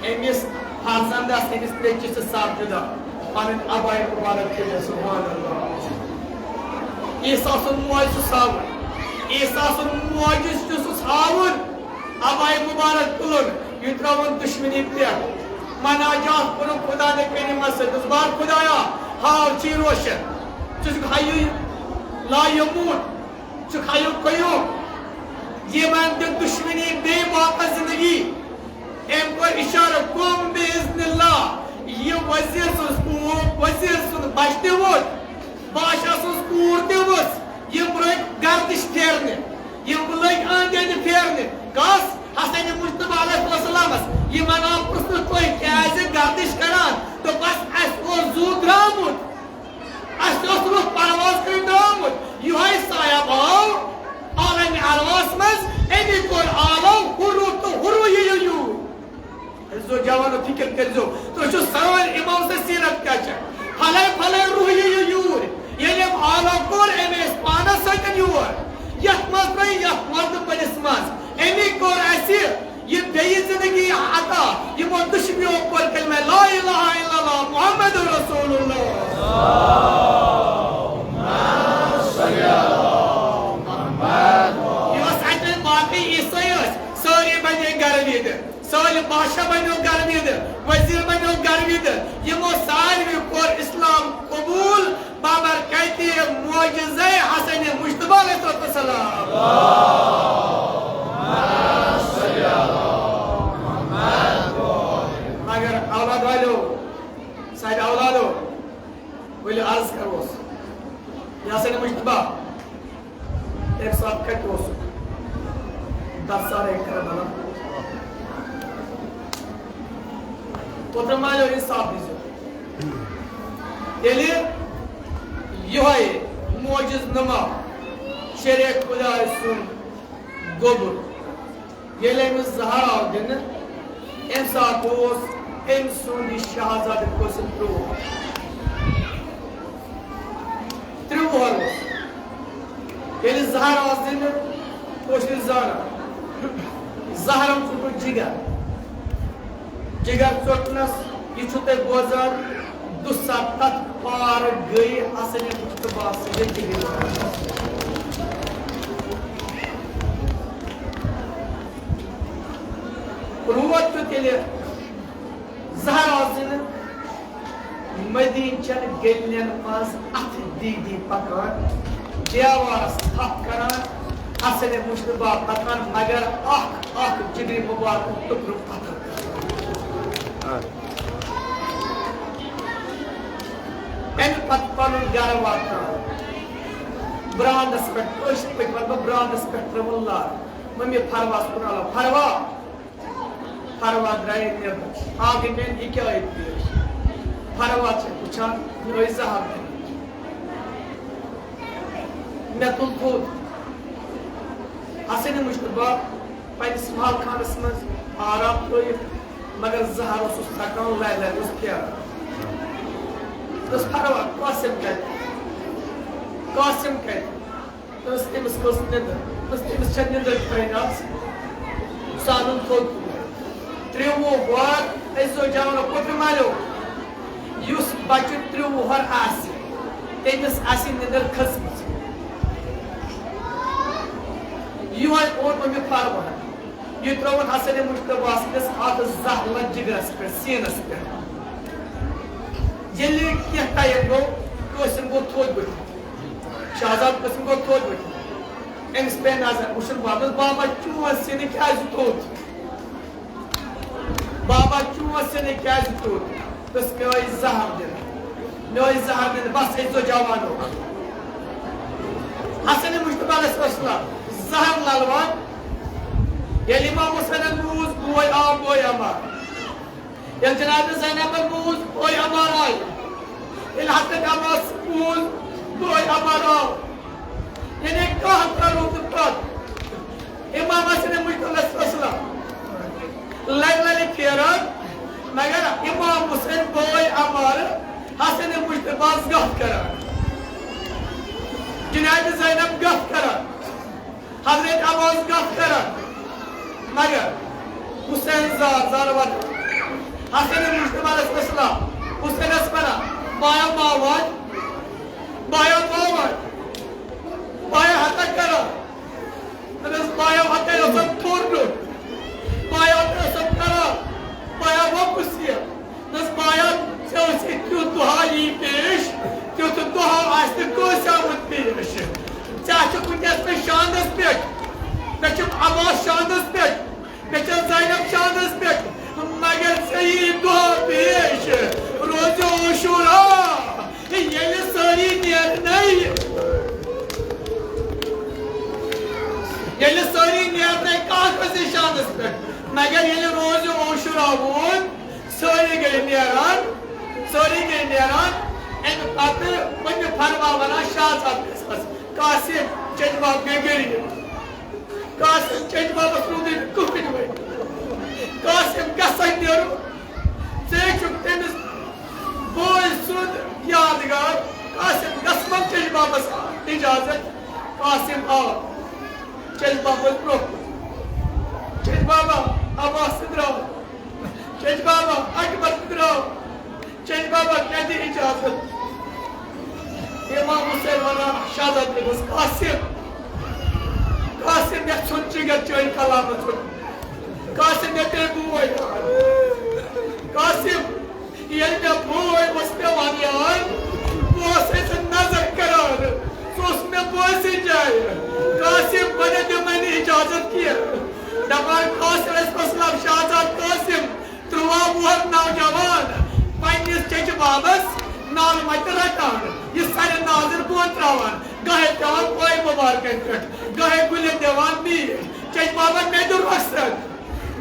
أمِس فرزندس أمِس نیٚچوِس تہِ سب جُدا پنٕنۍ ابایہِ مُبارک کٔرِتھ سبحان اللہ عیسیٰ سن معجزہ ساون عیسیٰ سن معجزہ چھُس ہاوُن ابائے مبارک تُلُن یہِ ترٛاوُن دُشمنی پٮ۪ٹھ مناجات کوٚرُن خدا نے کلمس سۭتۍ دوٚپُس بار خدایا ہاو چی روشن ژٕ چھُکھ ہایو لا یموت ژٕ ہایو قیوم یِمن دِژ دُشمنی بیٚیہِ واپس زندگی أمۍ کوٚر اِشارٕ قوم بِاذنِ اللہ یہِ وزیٖر سٕنٛز بچہِ تہِ ووت بادشاہ سٕنٛز کوٗر تہِ ؤژھ یِم رٔٹۍ گردش پھیرنہِ یِم لٔگۍ أنٛدۍ أنٛدۍ پھیرنہِ کس حسن مجتبیٰ علیہ السلامس یِمن آو پرٛژھنہٕ تُہۍ کیٛازِ گردش کران دوٚپس اَسہِ اوس زوٗ درٛامُت اَسہِ اوس روٚف پرواز کٔرِتھ درٛامُت یِہوٚے صاحب آو عالمِ عرواس منٛز أمی کوٚر عالم ہُروٗ تہٕ ہُروٗ یِیِو یوٗرۍ أسۍ جوانو فِکر کٔرۍزیو تُہۍ چھِو سٲنۍ اِمام سٕنٛز سیٖرت کیٛاہ چھےٚ پھلے پھلے روح یِیِو یوٗرۍ ییٚلہِ أمۍ عالم کوٚر أمۍ ٲسۍ پانس سۭتۍ یور یتھ منٛز ترٛٲے یتھ مردٕ پٔرِس منٛز أمی کوٚر اَسہِ یہ بیٚیہِ زندگی عطا یِمو دُشمنیو کوٚر کلمہ لا الہ الا اللہ محمد رسول اللہ یہِ ٲس اَتہِ باقٕے عیٖسٲے ٲسۍ سٲری بنے گرویٖدٕ سٲلِم بادشاہ بنیو گرویٖدٕ وزیٖر بنیو گرویٖدٕ یِمو ساروٕے کوٚر اسلام قبوٗل بابرکتِ معجزے حسن مجتبیٰ علیہ السلام مگر اولاد والو سارے اولادو ولو عرض کروس یہ حسن مجتبیٰ ایک ساتھ کٹ اوس 10 سال ایک کربلا اوترٕ مالیو انصاف دیٖزیو ییٚلہِ یِہوٚے معجز نما شریعت خۄداے سُنٛد گوٚبُر ییٚلہِ أمِس زہر آو دِنہٕ اَمہِ ساتہٕ اوس أمۍ سُنٛد یہِ شہزادٕ کٲنٛسہِ 30 وُہر اوس ییٚلہِ زہر آس دِنہٕ کٲشِر زانان زہرم ژوٚٹُن جِگر جگر ژوٚٹنس یہِ چھُو تۄہہِ بوزان 270 پار گٔیہِ حسن مجتبیٰ سٕنٛدِ جِگرِ روت تیُتھ ییٚلہِ زہر آس دِنہٕ مدیٖنہٕ چٮ۪ن گٔلین منٛز اَتھٕ دیٖدی پکان دیوارس تھپھ کران حسن مجتبیٰ پکان مگر اکھ جگرِ مبارکُک ٹُکرٕ پتھر اَمہِ پتہٕ پنُن گرٕ واتناو برانٛدس پٮ۪ٹھ کٲشِرۍ پٲٹھۍ ونہٕ بہٕ برانٛدس پٮ۪ٹھ ترٲوٕن لر مٔمی فرواس کُن علاو فروا درٛایے نٮ۪بر آگے میٛانہِ یہِ کیٛاہ آیہِ پیش فروا چھِ وٕچھان مےٚ ٲسۍ زہر دِنۍ مےٚ تُل تھوٚد حسن مجتبیٰ پننِس مال خانس منٛز آرام ترٲیِتھ مگر زہر اوسُس ژکان لرِ لرِ اوس پھیران دوٚپُس فروا قاسم کتہِ دوٚپُس تٔمِس کھٔژ نِندٕر دوٚپُس تٔمِس چھےٚ نِندٕر کھٔنۍ آسان سُہ اَنُن تھوٚد 30 وُہر أزیو جوانو کوٚترٕ مالیو یُس بچہِ 30 وُہر آسہِ تٔمِس آسہِ نِندٕر کھٔژمٕژ یِہوٚے اوٚن مےٚ فروا یہِ ترٛووُن حسن مجتبیٰ سٕنٛدِس ہاتھس زہر جگرس پٮ۪ٹھ سیٖنس پٮ۪ٹھ ییٚلہِ کینٛہہ ٹایم گوٚو قٲسِم گوٚو تھوٚد ؤتھِتھ شہزاد قٲسِم گوٚو تھوٚد ؤتھِتھ أمِس پیٚیہِ نظر وٕچھُن بابس بابا چون سِنہٕ کیٛازِ تھوٚد بابا چون سِنہٕ کیٛازِ تھوٚد دوٚپُس مےٚ ٲسۍ زہر دِنہٕ بس أزیو جوانو حسن مجتبیٰ علیہ السلام زہر للوان ییٚلہِ امام حُسینن بوٗز بوے آو بوے عمار ییٚلہِ جناب زینبن بوٗز بوے عمار آیہِ ییٚلہِ حضرت عباس بوٗز بوے عمار آو یعنی کانٛہہ کروٗ تہٕ پتہٕ امام حسن مجتبیٰ علیہ السلام لرِ پھیران مگر امام حُسین بوے عمار حسن مجتبیٰ گتھ کران جناب زینب گتھ کران حضرت عباس گتھ کران مگر حسین زار ون حسن مجتبیٰ علیہ السلام حسینس ونان بایا ماوان Baya hataylasam tornu. Baya hataylasam kara. Baya vakusiya. Nas baya sevsi tut duha iyi peş. Tut duha aslı koşamut peş. Çaçı kundes me şandas pek. Meçim Abbas şandas pek. Meçim Zeynep şandas pek. Magar seyi duha peş. Rozi oşura. Yeni sarı niyerney. Yeni sarı niyerney kalkması şandas pek. Magar yeni rozi oşura bun. Sarı geliniyaran. Sarı geliniyaran. En patı beni parmağına şahsat kısmaz. Kasim Çeçbab gögeriyor. Kasim Çeçbab'a sunduğu kufini var. Kasim kasan diyorum. Çok temiz boysun yadigar. Kasim kasmam Çeçbab'a icazet. Kasim ağa. Çeçbab'a bırak. Çeçbab'a Abbas'ıdır ağa. Çeçbab'a Akbar'ıdır ağa. Çeçbab'a kendi icazet. İmam Hüseyin bana şahadetimiz Kasim. Kasim ya çocuk geçiyor kalanı çocuk. Kasim ya bir bu oynar. Kasim yerine bu oymasına var ya. Bu sesin nazar kararı. Sosme bu secayı. Kasim bana demeni icazet kiye. Damar Kasim Esmaslam Şahzat Kasim. Truva buhar navcavan. Payniz çeçi babas. Nalmaytı ratan. Ye sare nazır buon travan. Gahe devan koy mübarek etmek. Gahe güle devan değil. Çeç baba ne durmazsın?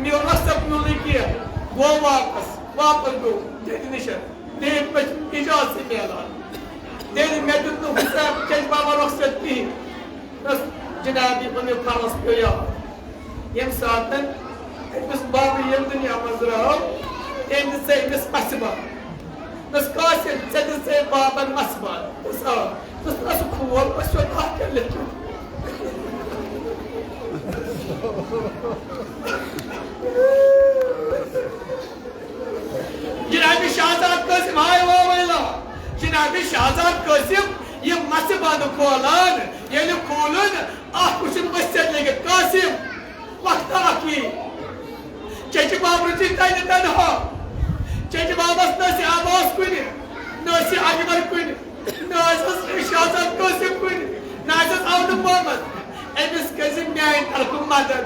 Ne olmazsa bunu diye. Go vapas. Vapas go. Dedi nişan. Dedi peş icazet meyalar. Dedi medutlu hüsam. Çeç baba ruhsat değil. Nasıl Cenab-ı bunu paras koya. Yem saatten hepimiz babı yem dünya mazrağı. Kendisi hepimiz pasiba. Nas Kasim sedin se baban masbal. Nas nasıl kuvar, nasıl hakerler. Cenab-ı Şahzat Kasim hayvavayla. Cenab-ı Şahzat Kasim ye masbanı kolan, yeni kolun ah kuşun başsetleri Kasim. Vakta aki. Çeçi babrucu taynetten ha. Çeçi babas nasi Abbas kuni, nasi Akbar kuni, nasi Şahzat Kasim kuni, nasi Avni Muhammed. Enis Kasim neyin tarafımdadır.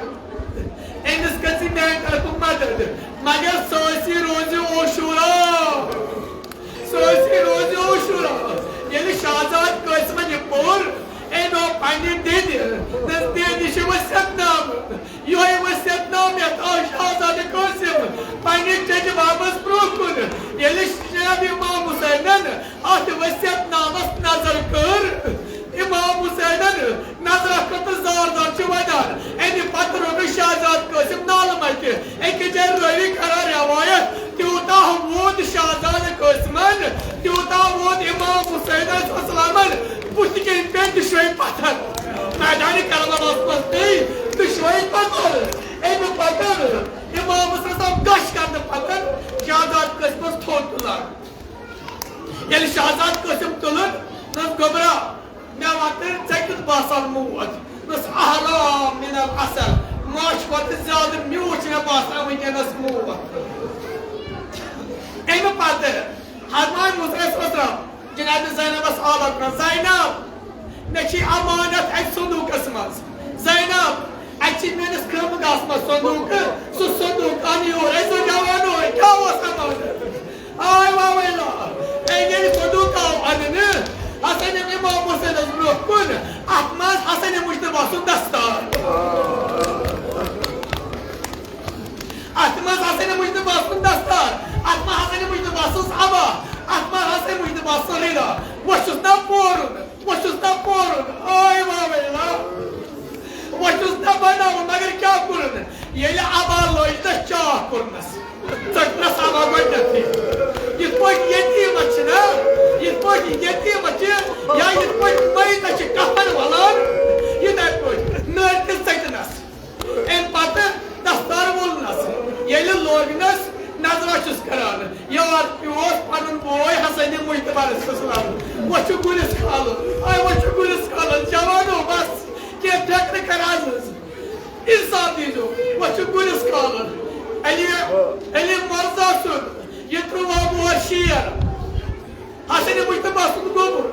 Enis Kasim neyin tarafımdadır. Magar sosi rozi oşura. Sosi rozi oşura. Yeni Şahzat Kasim'e yapıyor. En o annem dedi. Nas dedi şu vasatnam. Yoy vasatnam ya Şahzat Kasim. Payne çeçi babas brokun. Yeli Cenab-ı İmam Hüseyin'den ahdi vasiyet namas nazar kır. İmam Hüseyin'den nazar kıtı zardan çıvadar. Eni patronu Şahzat Kasim nalımay ki. Eki rövi karar yavayet. Tiuta vod Şahzat Kasim'en. Tiuta vod İmam Hüseyin'den sasılamın. Bu tikenin ben düşmeyi patar. Meydanı karalamazmaz değil. Düşmeyi patar. Eni patar. İmam Hüseyin kaç kandı patar. Şahzat Kasim'e tortular. Yani Şahzat Kasim tulun. Nas gobra. Ne vardır? Çekil basal muvat. Nas ahram minel asal. Maaş vatı ziyadır miuçine basal mıyken nas muvat. Eni patar. Hazman Musa Sosram. Cenab-ı Zeynep'e sağlıkla. Zeynep. Neki amanet ek sonduk asmaz. Zeynep. Ekçilmeniz kırmı kasmaz sonduk. Sus sonduk anıyor. Ezo cavanıyor. Kavas amanet. Ay vavayla. Engeli sonduk kav anını. Hasan-ı İmam Hüseyin'e zürükkün. Atmaz Hasan-ı Mujtebas'ın dastar. Atmaz Hasan-ı Mujtebas'ın dastar. Atmaz Hasan-ı Mujtebas'ın sabah. Atmaz Hasan-ı Mujtebas'ın rida. Vaşustan porun. Vaşustan porun. Ay vavayla. Vaşustan banavun. Magar kâh kurun. Yeli aballo işte çağ kurunuz. Tıkla sabah koyacakti. Yitpoy yetiğim açına. Yitpoy yetiğim açı. Ya yitpoy mayın açı kafanı valar. Yitpoy. Nörküz saydınız. En patı dastarı bulunuz. Yeli lorginuz. Nazraçız kararı. Yavaş yavaş panın boy Hasan-ı Mujtebar'ı sısılardı. Vaçı gülüs kalın. Ay vaçı gülüs kalın. Cavan o bas. Keptekli karazız. İnsan diyeceğim. Başım gülis kalır. Elim marzasın. Yetruva bu şiir. Hasene bu işte basını gobur.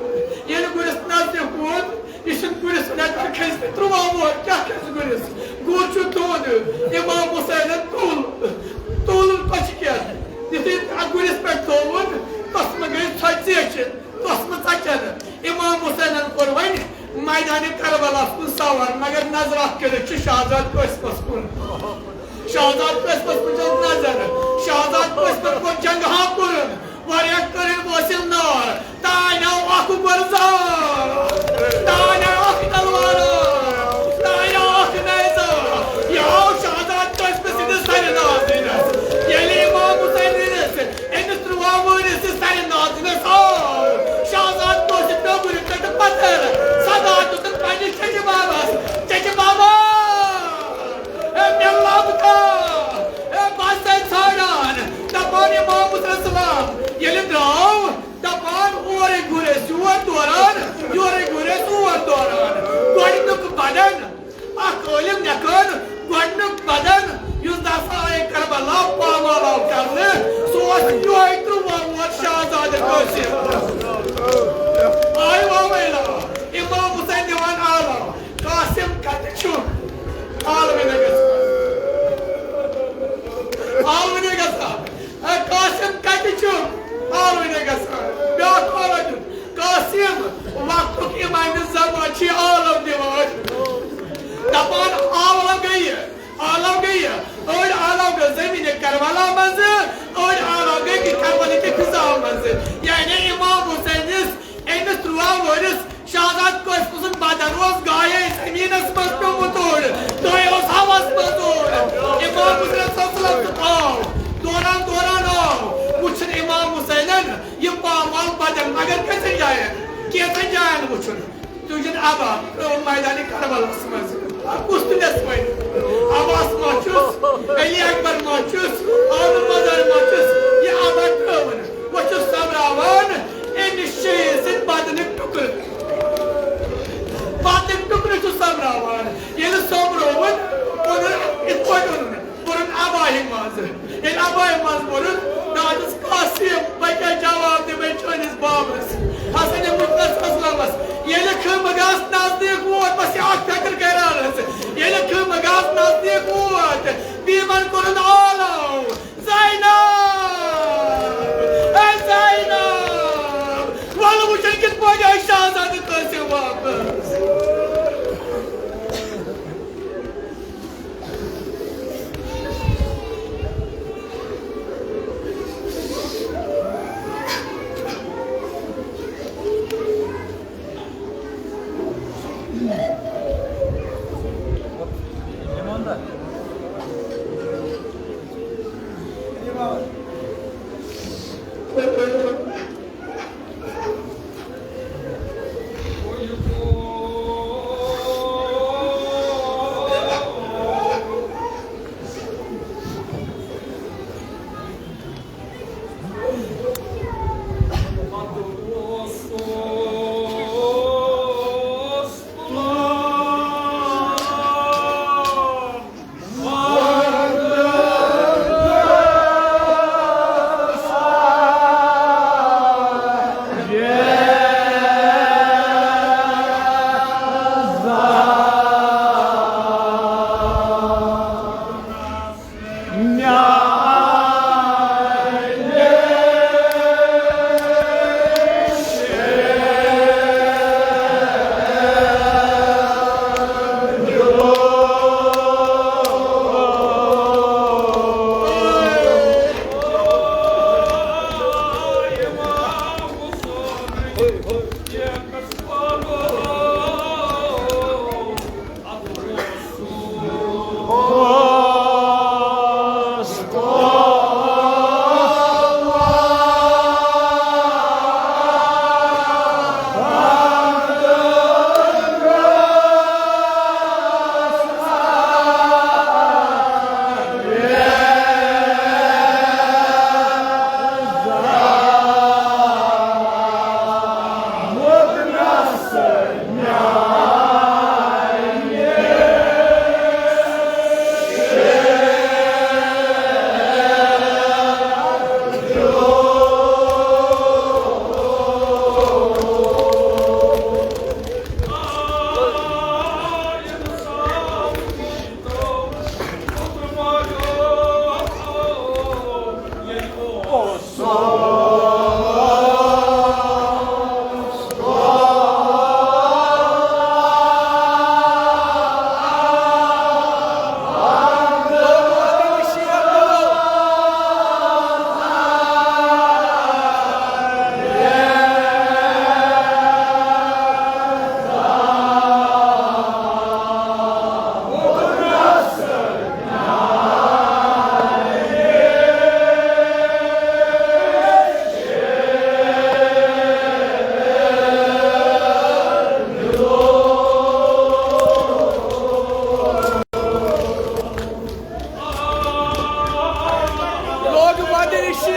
Yeni gülis nazlı kod. İşin gülis ne kesti. Truva bu. Kya kesti gülis. Gurçu toğdu. İmam Hüseyin'in toğulun kaçı geldi. Dedi gülis ben toğun. Tosma gayet çayçı için. Tosma çayçadı. İmam Hüseyin'in koruvayın. Maydani Karabalas'ın savar. Magar nazrak gerekçi Şahzat Köspaskun. Şahzat Köspaskun can nazarı. Şahzat Köspaskun can hapurun. Varyakların boşun nar. Tayna akı barzar. Tayna akı dalvarı. Tayna akı neyzar. Yahu Şahzat Köspaskun sarı nazine. Yeli İmam Hüseyin'iniz. Endüstri vavurisi sarı nazine sağ. Şahzat Köspaskun buyurdu patır. Sada tutun beni çeki babas. Çeki baba. Hem yallavda. Hem basen sayran. Tapan İmam Hüseyin'im. Yelim drav. Tapan uğre güres yuvar duaran. Yuvar güres uvar duaran. Guadnuk badan. Akolim yakın. Guadnuk badan. Yüzden sahaya Karbala pamala karlı. Soğuk yuaytru var Şahzade Kösüm. Ay vamayla. İmam Hüseyin divan ağlam. Kasım Katıçuk. Ağlamına göster. Ağlamına göster. Kasım Katıçuk. Ağlamına göster. Bir ağladım. Kasım. Vakıf imanın zamançı ağlam divar. Tapan ağlam gayı. Ağlam gayı. Öyle ağlam gayı. Zemine karvalamazı. Öyle ağlam gayı ki karvalite kızı almazı. Yani İmam Hüseyin'iz. Endüstri truavores. Şahzat Köspaskun badaroz gaye semine spaston motor. Doyos havas motor. İmam Hüseyin sallallahu av. Doran av. Uçun İmam Hüseyin'in yıpam al badan. Agar kesin jaye. Kesin jaye uçun. Tujun aba. Maydani Karabalas'ı mazı. Kustu desmeyin. Abbas maçuz. Eli Ekber maçuz. Ağır Mazar maçuz. Ya abat kövün. Maçuz sabravan. Endişeyesin badını tukur. Badını tukur şu sabravan. Yeni sabravın. Onun itkoyun. Bunun abayım mazı. El abayım mazı bunun. Nadız Kasım. Bakın cevap demek çoğunuz babız. Hasan-ı Mutlas asılamaz. Yeni kırmagaz nazlıya kuvvet. Basi aktakır kararız. Yeni kırmagaz nazlıya kuvvet. Biman konun ağlav. Zaynab. Zaynab. Vallahi bu şirket boyunca Şahzade Kösüm babız.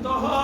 The